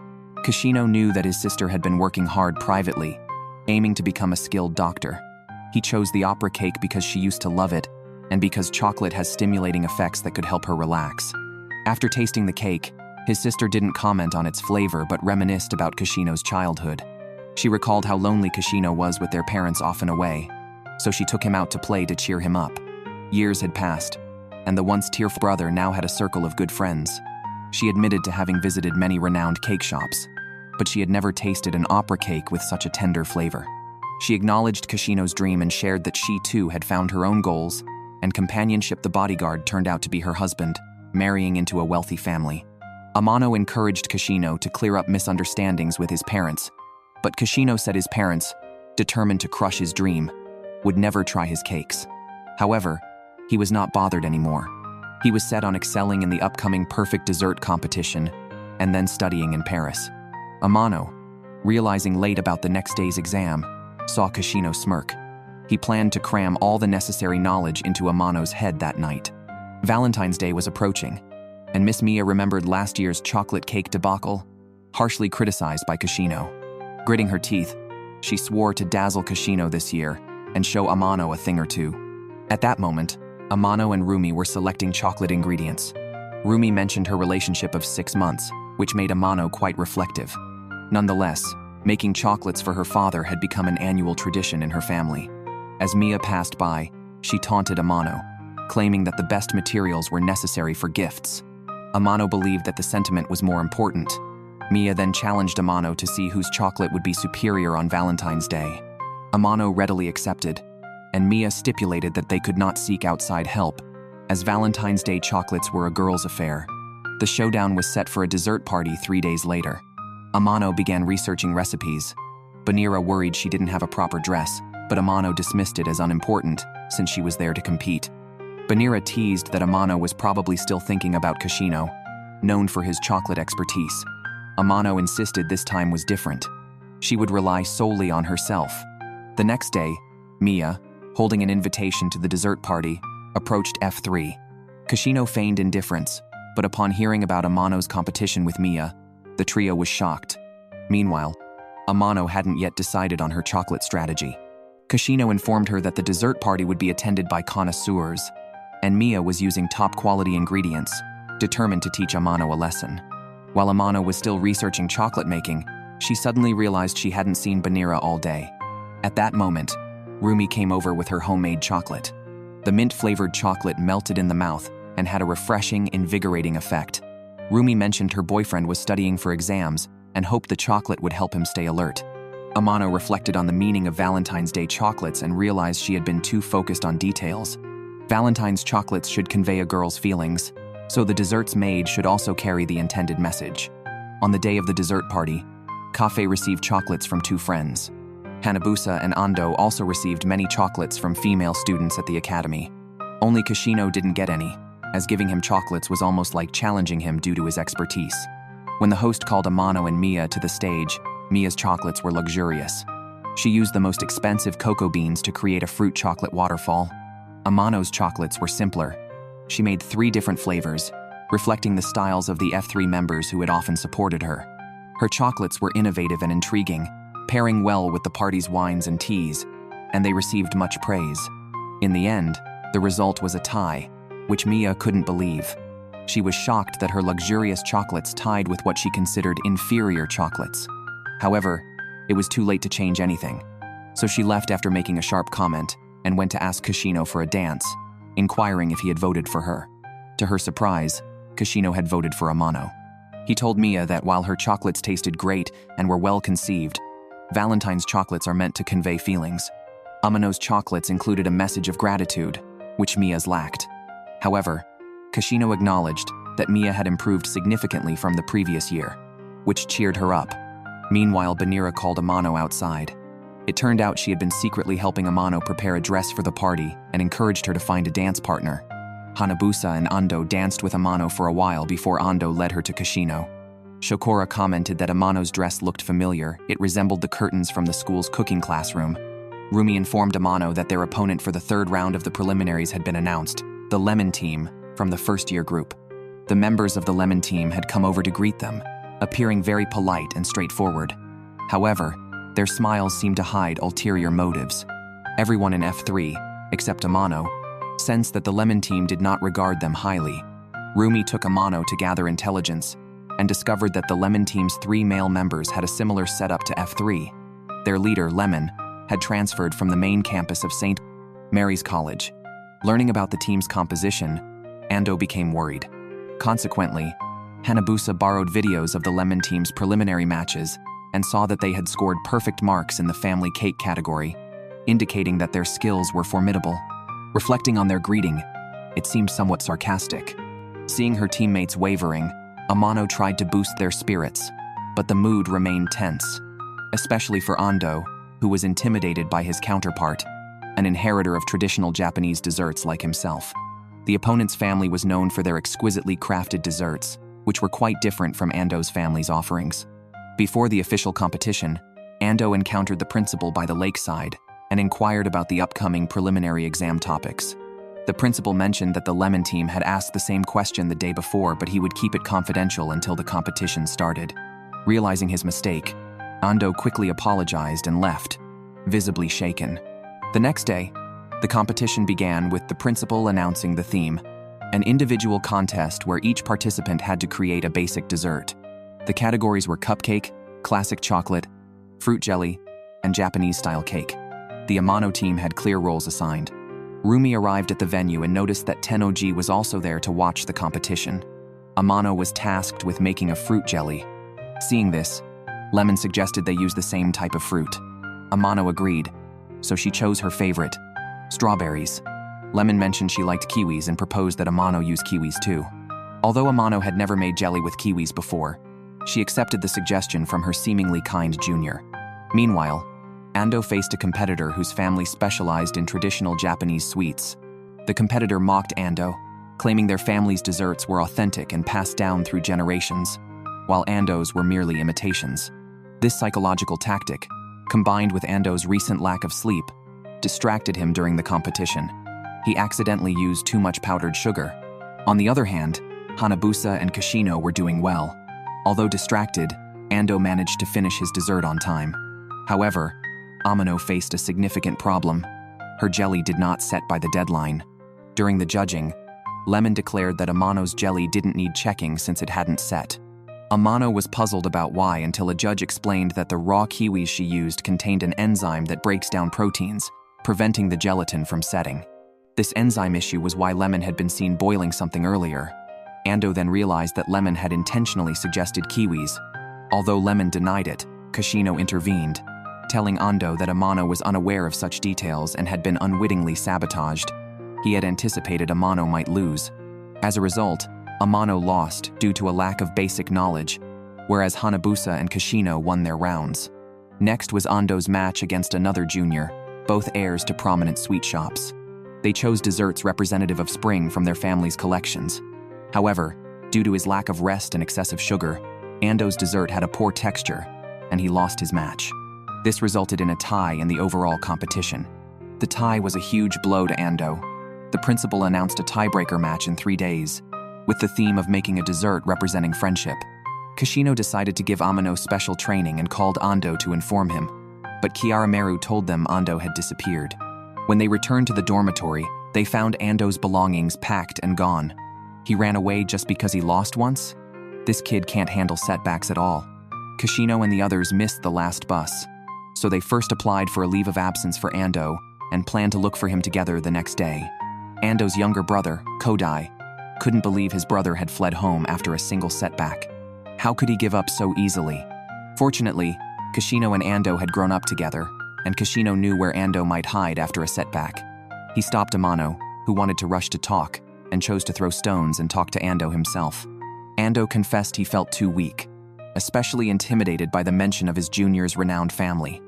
Kashino knew that his sister had been working hard privately, aiming to become a skilled doctor. He chose the opera cake because she used to love it, and because chocolate has stimulating effects that could help her relax. After tasting the cake, his sister didn't comment on its flavor but reminisced about Kashino's childhood. She recalled how lonely Kashino was with their parents often away, so she took him out to play to cheer him up. Years had passed, and the once tearful brother now had a circle of good friends. She admitted to having visited many renowned cake shops, but she had never tasted an opera cake with such a tender flavor. She acknowledged Kashino's dream and shared that she too had found her own goals, and companionship. The bodyguard turned out to be her husband, marrying into a wealthy family. Amano encouraged Kashino to clear up misunderstandings with his parents, but Kashino said his parents, determined to crush his dream, would never try his cakes. However, he was not bothered anymore. He was set on excelling in the upcoming perfect dessert competition and then studying in Paris. Amano, realizing late about the next day's exam, saw Kashino smirk. He planned to cram all the necessary knowledge into Amano's head that night. Valentine's Day was approaching, and Miss Mia remembered last year's chocolate cake debacle, harshly criticized by Kashino. Gritting her teeth, she swore to dazzle Kashino this year and show Amano a thing or two. At that moment, Amano and Rumi were selecting chocolate ingredients. Rumi mentioned her relationship of 6 months, which made Amano quite reflective. Nonetheless, making chocolates for her father had become an annual tradition in her family. As Mia passed by, she taunted Amano, claiming that the best materials were necessary for gifts. Amano believed that the sentiment was more important. Mia then challenged Amano to see whose chocolate would be superior on Valentine's Day. Amano readily accepted, and Mia stipulated that they could not seek outside help, as Valentine's Day chocolates were a girl's affair. The showdown was set for a dessert party 3 days later. Amano began researching recipes. Banira worried she didn't have a proper dress, but Amano dismissed it as unimportant since she was there to compete. Banira teased that Amano was probably still thinking about Kashino, known for his chocolate expertise. Amano insisted this time was different. She would rely solely on herself. The next day, Mia, holding an invitation to the dessert party, approached F3. Kashino feigned indifference, but upon hearing about Amano's competition with Mia, the trio was shocked. Meanwhile, Amano hadn't yet decided on her chocolate strategy. Kashino informed her that the dessert party would be attended by connoisseurs, and Mia was using top-quality ingredients, determined to teach Amano a lesson. While Amano was still researching chocolate making, she suddenly realized she hadn't seen Banira all day. At that moment, Rumi came over with her homemade chocolate. The mint-flavored chocolate melted in the mouth and had a refreshing, invigorating effect. Rumi mentioned her boyfriend was studying for exams and hoped the chocolate would help him stay alert. Amano reflected on the meaning of Valentine's Day chocolates and realized she had been too focused on details. Valentine's chocolates should convey a girl's feelings, so the desserts made should also carry the intended message. On the day of the dessert party, Cafe received chocolates from 2 friends. Hanabusa and Ando also received many chocolates from female students at the academy. Only Kashino didn't get any, as giving him chocolates was almost like challenging him due to his expertise. When the host called Amano and Mia to the stage, Mia's chocolates were luxurious. She used the most expensive cocoa beans to create a fruit chocolate waterfall. Amano's chocolates were simpler. She made 3 different flavors, reflecting the styles of the F3 members who had often supported her. Her chocolates were innovative and intriguing, pairing well with the party's wines and teas, and they received much praise. In the end, the result was a tie, which Mia couldn't believe. She was shocked that her luxurious chocolates tied with what she considered inferior chocolates. However, it was too late to change anything, so she left after making a sharp comment and went to ask Kashino for a dance, inquiring if he had voted for her. To her surprise, Kashino had voted for Amano. He told Mia that while her chocolates tasted great and were well conceived, Valentine's chocolates are meant to convey feelings. Amano's chocolates included a message of gratitude, which Mia's lacked. However, Kashino acknowledged that Mia had improved significantly from the previous year, which cheered her up. Meanwhile, Banira called Amano outside. It turned out she had been secretly helping Amano prepare a dress for the party and encouraged her to find a dance partner. Hanabusa and Ando danced with Amano for a while before Ando led her to Kashino. Shokora commented that Amano's dress looked familiar. It resembled the curtains from the school's cooking classroom. Rumi informed Amano that their opponent for the 3rd round of the preliminaries had been announced, the Lemon Team, from the first-year group. The members of the Lemon Team had come over to greet them, appearing very polite and straightforward. However, their smiles seemed to hide ulterior motives. Everyone in F3, except Amano, sensed that the Lemon Team did not regard them highly. Rumi took Amano to gather intelligence and discovered that the Lemon Team's 3 male members had a similar setup to F3. Their leader, Lemon, had transferred from the main campus of St. Mary's College. Learning about the team's composition, Ando became worried. Consequently, Hanabusa borrowed videos of the Lemon Team's preliminary matches and saw that they had scored perfect marks in the family cake category, indicating that their skills were formidable. Reflecting on their greeting, it seemed somewhat sarcastic. Seeing her teammates wavering, Amano tried to boost their spirits, but the mood remained tense, especially for Ando, who was intimidated by his counterpart, an inheritor of traditional Japanese desserts like himself. The opponent's family was known for their exquisitely crafted desserts, which were quite different from Ando's family's offerings. Before the official competition, Ando encountered the principal by the lakeside and inquired about the upcoming preliminary exam topics. The principal mentioned that the Lemon Team had asked the same question the day before, but he would keep it confidential until the competition started. Realizing his mistake, Ando quickly apologized and left, visibly shaken. The next day, the competition began with the principal announcing the theme, an individual contest where each participant had to create a basic dessert. The categories were cupcake, classic chocolate, fruit jelly, and Japanese-style cake. The Amano team had clear roles assigned. Rumi arrived at the venue and noticed that Tenoji was also there to watch the competition. Amano was tasked with making a fruit jelly. Seeing this, Lemon suggested they use the same type of fruit. Amano agreed, so she chose her favorite, strawberries. Lemon mentioned she liked kiwis and proposed that Amano use kiwis too. Although Amano had never made jelly with kiwis before, she accepted the suggestion from her seemingly kind junior. Meanwhile, Ando faced a competitor whose family specialized in traditional Japanese sweets. The competitor mocked Ando, claiming their family's desserts were authentic and passed down through generations, while Ando's were merely imitations. This psychological tactic, combined with Ando's recent lack of sleep, distracted him during the competition. He accidentally used too much powdered sugar. On the other hand, Hanabusa and Kashino were doing well. Although distracted, Ando managed to finish his dessert on time. However, Amano faced a significant problem. Her jelly did not set by the deadline. During the judging, Lemon declared that Amano's jelly didn't need checking since it hadn't set. Amano was puzzled about why until a judge explained that the raw kiwis she used contained an enzyme that breaks down proteins, preventing the gelatin from setting. This enzyme issue was why Lemon had been seen boiling something earlier. Ando then realized that Lemon had intentionally suggested kiwis. Although Lemon denied it, Kashino intervened, telling Ando that Amano was unaware of such details and had been unwittingly sabotaged. He had anticipated Amano might lose. As a result, Amano lost due to a lack of basic knowledge, whereas Hanabusa and Kashino won their rounds. Next was Ando's match against another junior, both heirs to prominent sweet shops. They chose desserts representative of spring from their family's collections. However, due to his lack of rest and excessive sugar, Ando's dessert had a poor texture, and he lost his match. This resulted in a tie in the overall competition. The tie was a huge blow to Ando. The principal announced a tiebreaker match in 3 days, with the theme of making a dessert representing friendship. Kashino decided to give Amano special training and called Ando to inform him, but Kiarameru told them Ando had disappeared. When they returned to the dormitory, they found Ando's belongings packed and gone. He ran away just because he lost once? This kid can't handle setbacks at all. Kashino and the others missed the last bus, so they first applied for a leave of absence for Ando and planned to look for him together the next day. Ando's younger brother, Kodai, couldn't believe his brother had fled home after a single setback. How could he give up so easily? Fortunately, Kashino and Ando had grown up together, and Kashino knew where Ando might hide after a setback. He stopped Amano, who wanted to rush to talk, and chose to throw stones and talk to Ando himself. Ando confessed he felt too weak, especially intimidated by the mention of his junior's renowned family.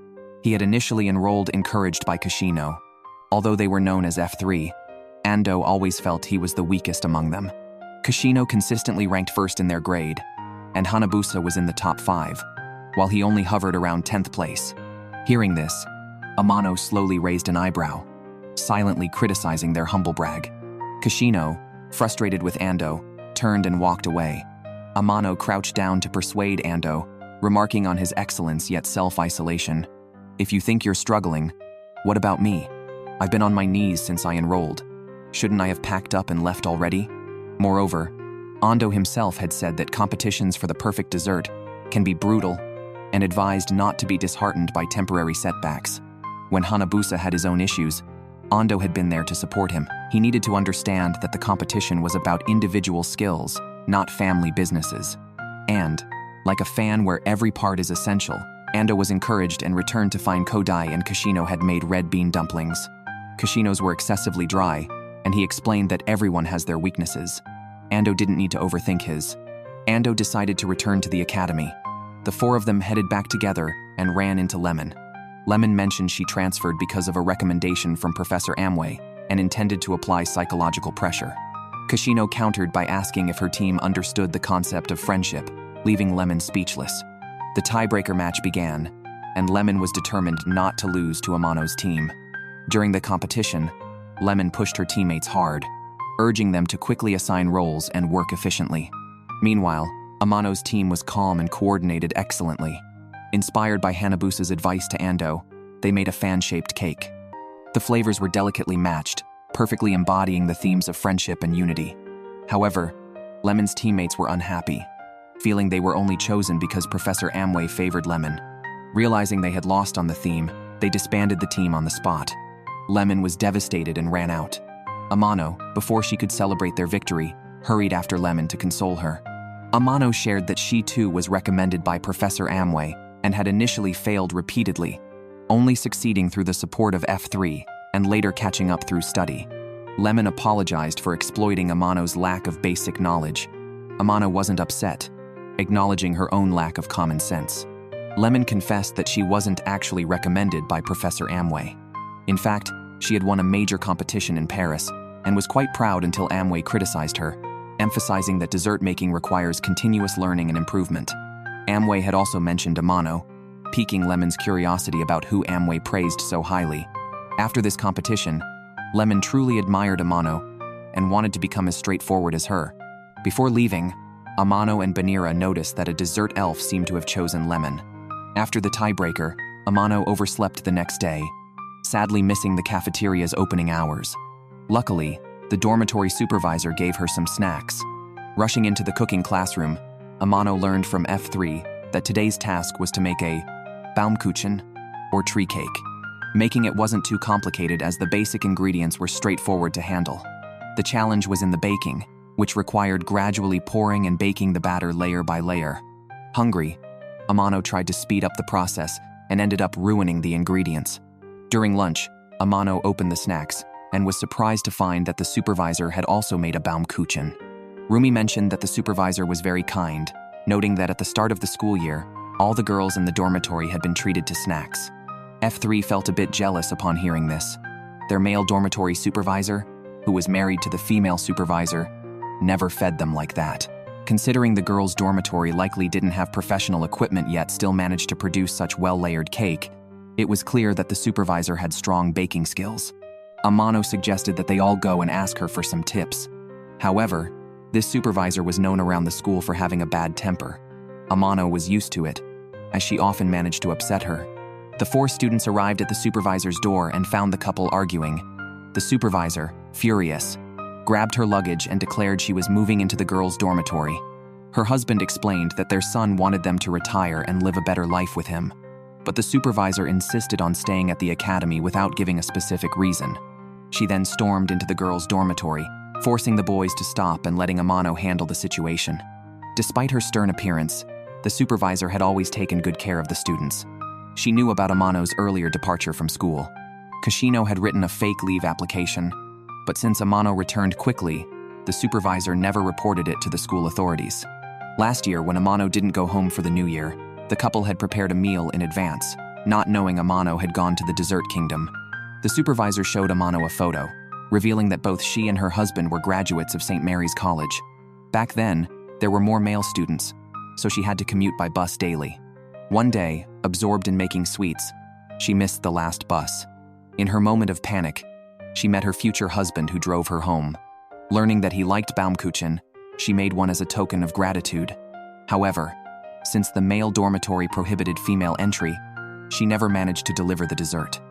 He had initially enrolled encouraged by Kashino. Although they were known as F3, Ando always felt he was the weakest among them. Kashino consistently ranked first in their grade, and Hanabusa was in the top 5, while he only hovered around 10th place. Hearing this, Amano slowly raised an eyebrow, silently criticizing their humble brag. Kashino, frustrated with Ando, turned and walked away. Amano crouched down to persuade Ando, remarking on his excellence yet self-isolation. "If you think you're struggling, what about me? I've been on my knees since I enrolled. Shouldn't I have packed up and left already?" Moreover, Ando himself had said that competitions for the perfect dessert can be brutal and advised not to be disheartened by temporary setbacks. When Hanabusa had his own issues, Ando had been there to support him. He needed to understand that the competition was about individual skills, not family businesses. And, like a fan where every part is essential, Ando was encouraged and returned to find Kodai and Kashino had made red bean dumplings. Kashino's were excessively dry, and he explained that everyone has their weaknesses. Ando didn't need to overthink his. Ando decided to return to the academy. The 4 of them headed back together and ran into Lemon. Lemon mentioned she transferred because of a recommendation from Professor Amway and intended to apply psychological pressure. Kashino countered by asking if her team understood the concept of friendship, leaving Lemon speechless. The tiebreaker match began, and Lemon was determined not to lose to Amano's team. During the competition, Lemon pushed her teammates hard, urging them to quickly assign roles and work efficiently. Meanwhile, Amano's team was calm and coordinated excellently. Inspired by Hanabusa's advice to Ando, they made a fan-shaped cake. The flavors were delicately matched, perfectly embodying the themes of friendship and unity. However, Lemon's teammates were unhappy, feeling they were only chosen because Professor Amway favored Lemon. Realizing they had lost on the theme, they disbanded the team on the spot. Lemon was devastated and ran out. Amano, before she could celebrate their victory, hurried after Lemon to console her. Amano shared that she too was recommended by Professor Amway and had initially failed repeatedly, only succeeding through the support of F3 and later catching up through study. Lemon apologized for exploiting Amano's lack of basic knowledge. Amano wasn't upset, acknowledging her own lack of common sense. Lemon confessed that she wasn't actually recommended by Professor Amway. In fact, she had won a major competition in Paris and was quite proud until Amway criticized her, emphasizing that dessert making requires continuous learning and improvement. Amway had also mentioned Amano, piquing Lemon's curiosity about who Amway praised so highly. After this competition, Lemon truly admired Amano and wanted to become as straightforward as her. Before leaving, Amano and Banira noticed that a dessert elf seemed to have chosen Lemon. After the tiebreaker, Amano overslept the next day, sadly missing the cafeteria's opening hours. Luckily, the dormitory supervisor gave her some snacks. Rushing into the cooking classroom, Amano learned from F3 that today's task was to make a Baumkuchen, or tree cake. Making it wasn't too complicated as the basic ingredients were straightforward to handle. The challenge was in the baking, which required gradually pouring and baking the batter layer by layer. Hungry, Amano tried to speed up the process and ended up ruining the ingredients. During lunch, Amano opened the snacks and was surprised to find that the supervisor had also made a Baumkuchen. Rumi mentioned that the supervisor was very kind, noting that at the start of the school year, All the girls in the dormitory had been treated to snacks. F3 felt a bit jealous upon hearing this. Their male dormitory supervisor, who was married to the female supervisor, never fed them like that. Considering the girls' dormitory likely didn't have professional equipment yet still managed to produce such well-layered cake, it was clear that the supervisor had strong baking skills. Amano suggested that they all go and ask her for some tips. However, this supervisor was known around the school for having a bad temper. Amano was used to it, as she often managed to upset her. The 4 students arrived at the supervisor's door and found the couple arguing. The supervisor, furious, grabbed her luggage and declared she was moving into the girls' dormitory. Her husband explained that their son wanted them to retire and live a better life with him. But the supervisor insisted on staying at the academy without giving a specific reason. She then stormed into the girls' dormitory, forcing the boys to stop and letting Amano handle the situation. Despite her stern appearance, the supervisor had always taken good care of the students. She knew about Amano's earlier departure from school. Kashino had written a fake leave application, but since Amano returned quickly, the supervisor never reported it to the school authorities. Last year, when Amano didn't go home for the new year, the couple had prepared a meal in advance, not knowing Amano had gone to the dessert kingdom. The supervisor showed Amano a photo, revealing that both she and her husband were graduates of St. Mary's College. Back then, there were more male students, so she had to commute by bus daily. One day, absorbed in making sweets, she missed the last bus. In her moment of panic, she met her future husband who drove her home. Learning that he liked Baumkuchen, she made one as a token of gratitude. However, since the male dormitory prohibited female entry, she never managed to deliver the dessert.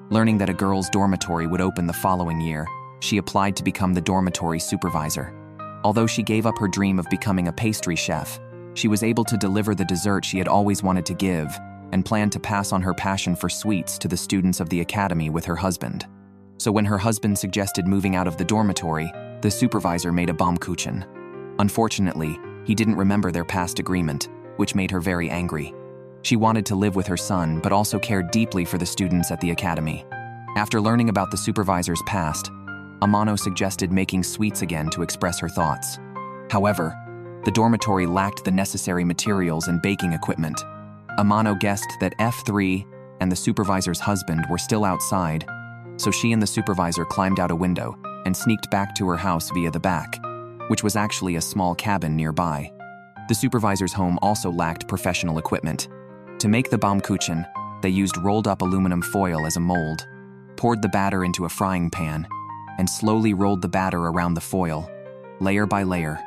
Learning that a girls' dormitory would open the following year, she applied to become the dormitory supervisor. Although she gave up her dream of becoming a pastry chef, she was able to deliver the dessert she had always wanted to give and planned to pass on her passion for sweets to the students of the academy with her husband. So when her husband suggested moving out of the dormitory, the supervisor made a Baumkuchen. Unfortunately, he didn't remember their past agreement, which made her very angry. She wanted to live with her son, but also cared deeply for the students at the academy. After learning about the supervisor's past, Amano suggested making sweets again to express her thoughts. However, the dormitory lacked the necessary materials and baking equipment. Amano guessed that F3 and the supervisor's husband were still outside, so she and the supervisor climbed out a window and sneaked back to her house via the back, which was actually a small cabin nearby. The supervisor's home also lacked professional equipment. To make the Baumkuchen, they used rolled-up aluminum foil as a mold, poured the batter into a frying pan, and slowly rolled the batter around the foil, layer by layer.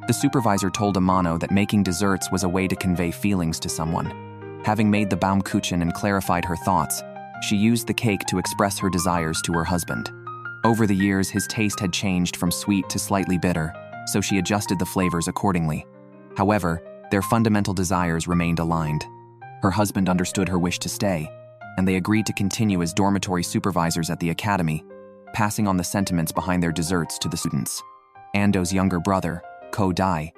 The supervisor told Amano that making desserts was a way to convey feelings to someone. Having made the Baumkuchen and clarified her thoughts, she used the cake to express her desires to her husband. Over the years, his taste had changed from sweet to slightly bitter, so she adjusted the flavors accordingly. However, their fundamental desires remained aligned. Her husband understood her wish to stay, and they agreed to continue as dormitory supervisors at the academy, passing on the sentiments behind their desserts to the students. Ando's younger brother, Ko Dai,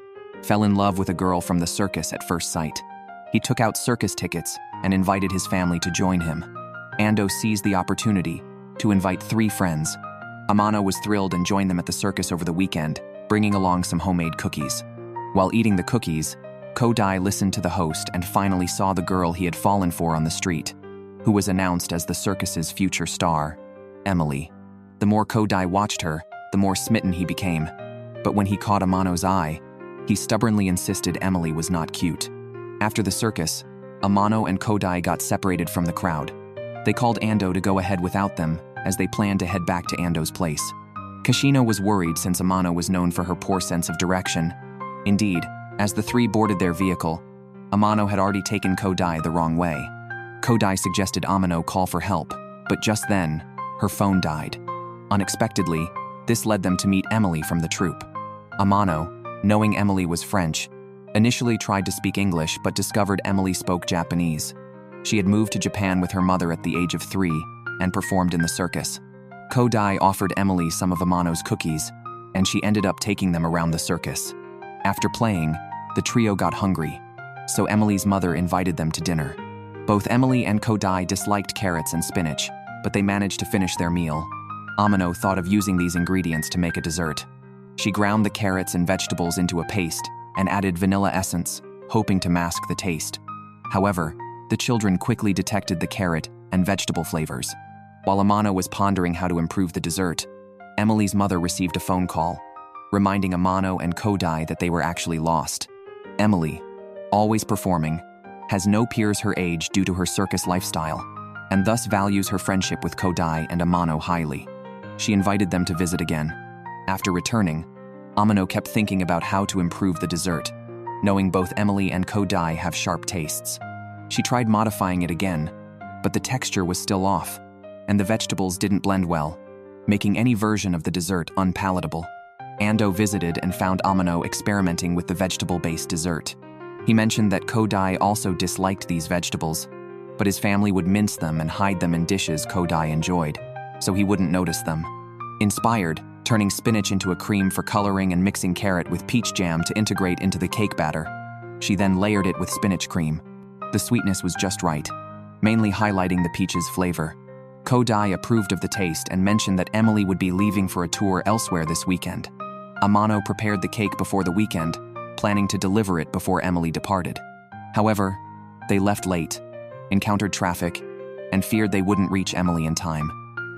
fell in love with a girl from the circus at first sight. He took out circus tickets and invited his family to join him. Ando seized the opportunity to invite 3 friends. Amano was thrilled and joined them at the circus over the weekend, bringing along some homemade cookies. While eating the cookies, Ko Dai listened to the host and finally saw the girl he had fallen for on the street, who was announced as the circus's future star, Emily. The more Ko Dai watched her, the more smitten he became. But when he caught Amano's eye, he stubbornly insisted Emily was not cute. After the circus, Amano and Ko Dai got separated from the crowd. They called Ando to go ahead without them, as they planned to head back to Ando's place. Kashino was worried since Amano was known for her poor sense of direction. Indeed, as the 3 boarded their vehicle, Amano had already taken Ko Dai the wrong way. Ko Dai suggested Amano call for help, but just then, her phone died. Unexpectedly, this led them to meet Emily from the troupe. Amano, knowing Emily was French, initially tried to speak English but discovered Emily spoke Japanese. She had moved to Japan with her mother at the age of 3 and performed in the circus. Ko Dai offered Emily some of Amano's cookies, and she ended up taking them around the circus. After playing, the trio got hungry, so Emily's mother invited them to dinner. Both Emily and Ko Dai disliked carrots and spinach, but they managed to finish their meal. Amano thought of using these ingredients to make a dessert. She ground the carrots and vegetables into a paste and added vanilla essence, hoping to mask the taste. However, the children quickly detected the carrot and vegetable flavors. While Amano was pondering how to improve the dessert, Emily's mother received a phone call, reminding Amano and Kodai that they were actually lost. Emily, always performing, has no peers her age due to her circus lifestyle, and thus values her friendship with Kodai and Amano highly. She invited them to visit again. After returning, Amano kept thinking about how to improve the dessert, knowing both Emily and Kodai have sharp tastes. She tried modifying it again, but the texture was still off, and the vegetables didn't blend well, making any version of the dessert unpalatable. Ando visited and found Amano experimenting with the vegetable-based dessert. He mentioned that Kodai also disliked these vegetables, but his family would mince them and hide them in dishes Kodai enjoyed, so he wouldn't notice them. Inspired, turning spinach into a cream for coloring and mixing carrot with peach jam to integrate into the cake batter. She then layered it with spinach cream. The sweetness was just right, mainly highlighting the peach's flavor. Kodai approved of the taste and mentioned that Emily would be leaving for a tour elsewhere this weekend. Amano prepared the cake before the weekend, planning to deliver it before Emily departed. However, they left late, encountered traffic, and feared they wouldn't reach Emily in time.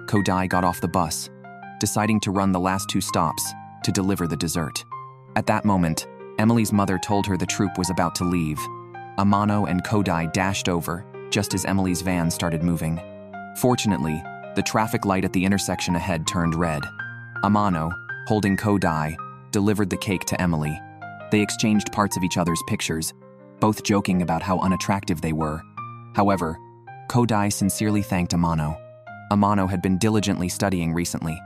Kodai got off the bus, deciding to run the last 2 stops to deliver the dessert. At that moment, Emily's mother told her the troupe was about to leave. Amano and Kodai dashed over just as Emily's van started moving. Fortunately, the traffic light at the intersection ahead turned red. Amano, holding Kodai, delivered the cake to Emily. They exchanged parts of each other's pictures, both joking about how unattractive they were. However, Kodai sincerely thanked Amano. Amano had been diligently studying recently,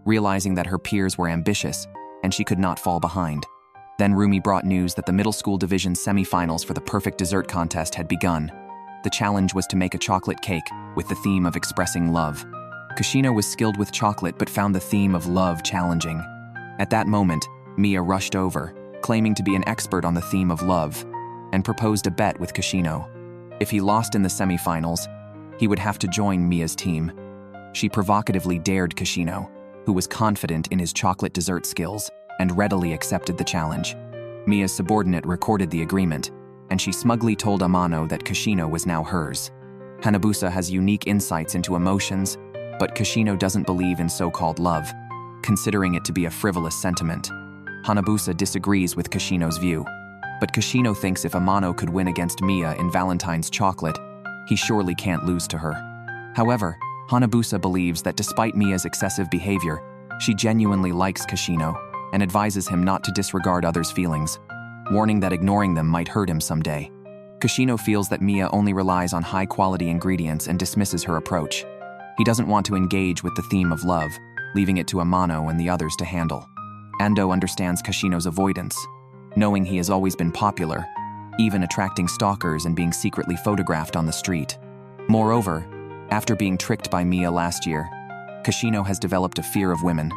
realizing that her peers were ambitious and she could not fall behind. Then Rumi brought news that the middle school division semifinals for the perfect dessert contest had begun. The challenge was to make a chocolate cake with the theme of expressing love. Kushino was skilled with chocolate but found the theme of love challenging. At that moment, Mia rushed over, claiming to be an expert on the theme of love, and proposed a bet with Kushino. If he lost in the semifinals, he would have to join Mia's team. She provocatively dared Kushino, who was confident in his chocolate dessert skills, and readily accepted the challenge. Mia's subordinate recorded the agreement, and she smugly told Amano that Kushino was now hers. Hanabusa has unique insights into emotions, but Kushino doesn't believe in so-called love, considering it to be a frivolous sentiment. Hanabusa disagrees with Kushino's view, but Kushino thinks if Amano could win against Mia in Valentine's chocolate, he surely can't lose to her. However, Hanabusa believes that despite Mia's excessive behavior, she genuinely likes Kushino and advises him not to disregard others' feelings, warning that ignoring them might hurt him someday. Kushino feels that Mia only relies on high-quality ingredients and dismisses her approach. He doesn't want to engage with the theme of love, leaving it to Amano and the others to handle. Ando understands Kushino's avoidance, knowing he has always been popular, even attracting stalkers and being secretly photographed on the street. Moreover, after being tricked by Mia last year, Kushino has developed a fear of women.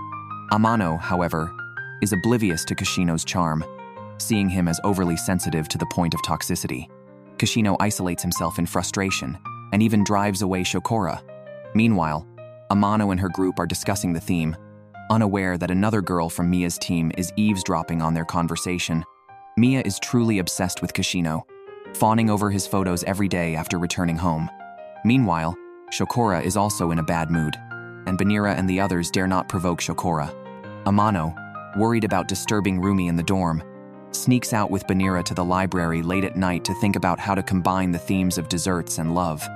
Amano, however, is oblivious to Kushino's charm, seeing him as overly sensitive to the point of toxicity. Kushino isolates himself in frustration and even drives away Shokora. Meanwhile, Amano and her group are discussing the theme, unaware that another girl from Mia's team is eavesdropping on their conversation. Mia is truly obsessed with Kushino, fawning over his photos every day after returning home. Meanwhile, Shokora is also in a bad mood, and Banira and the others dare not provoke Shokora. Amano, worried about disturbing Rumi in the dorm, sneaks out with Banira to the library late at night to think about how to combine the themes of desserts and love.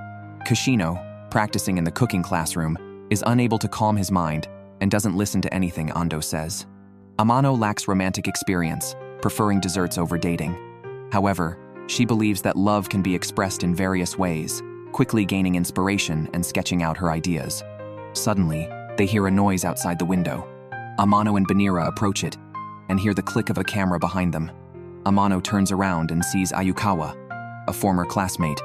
Kushino, practicing in the cooking classroom, is unable to calm his mind and doesn't listen to anything Ando says. Amano lacks romantic experience, preferring desserts over dating. However, she believes that love can be expressed in various ways, quickly gaining inspiration and sketching out her ideas. Suddenly, they hear a noise outside the window. Amano and Banira approach it and hear the click of a camera behind them. Amano turns around and sees Ayukawa, a former classmate.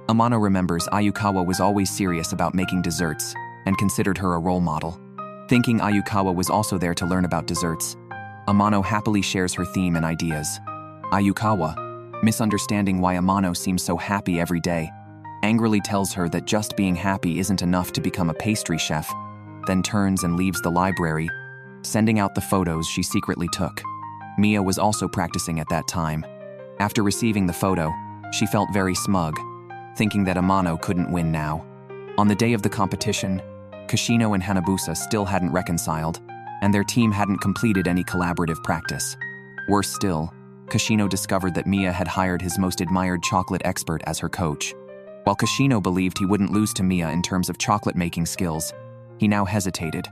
Amano remembers Ayukawa was always serious about making desserts and considered her a role model. Thinking Ayukawa was also there to learn about desserts, Amano happily shares her theme and ideas. Ayukawa, misunderstanding why Amano seems so happy every day, angrily tells her that just being happy isn't enough to become a pastry chef, then turns and leaves the library, sending out the photos she secretly took. Mia was also practicing at that time. After receiving the photo, She felt very smug, thinking that Amano couldn't win now. On the day of the competition, Kashino and Hanabusa still hadn't reconciled, and their team hadn't completed any collaborative practice. Worse still, Kashino discovered that Mia had hired his most admired chocolate expert as her coach. While Kashino believed he wouldn't lose to Mia in terms of chocolate-making skills, he now hesitated,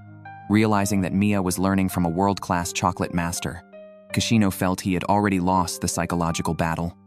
realizing that Mia was learning from a world-class chocolate master. Kashino felt he had already lost the psychological battle.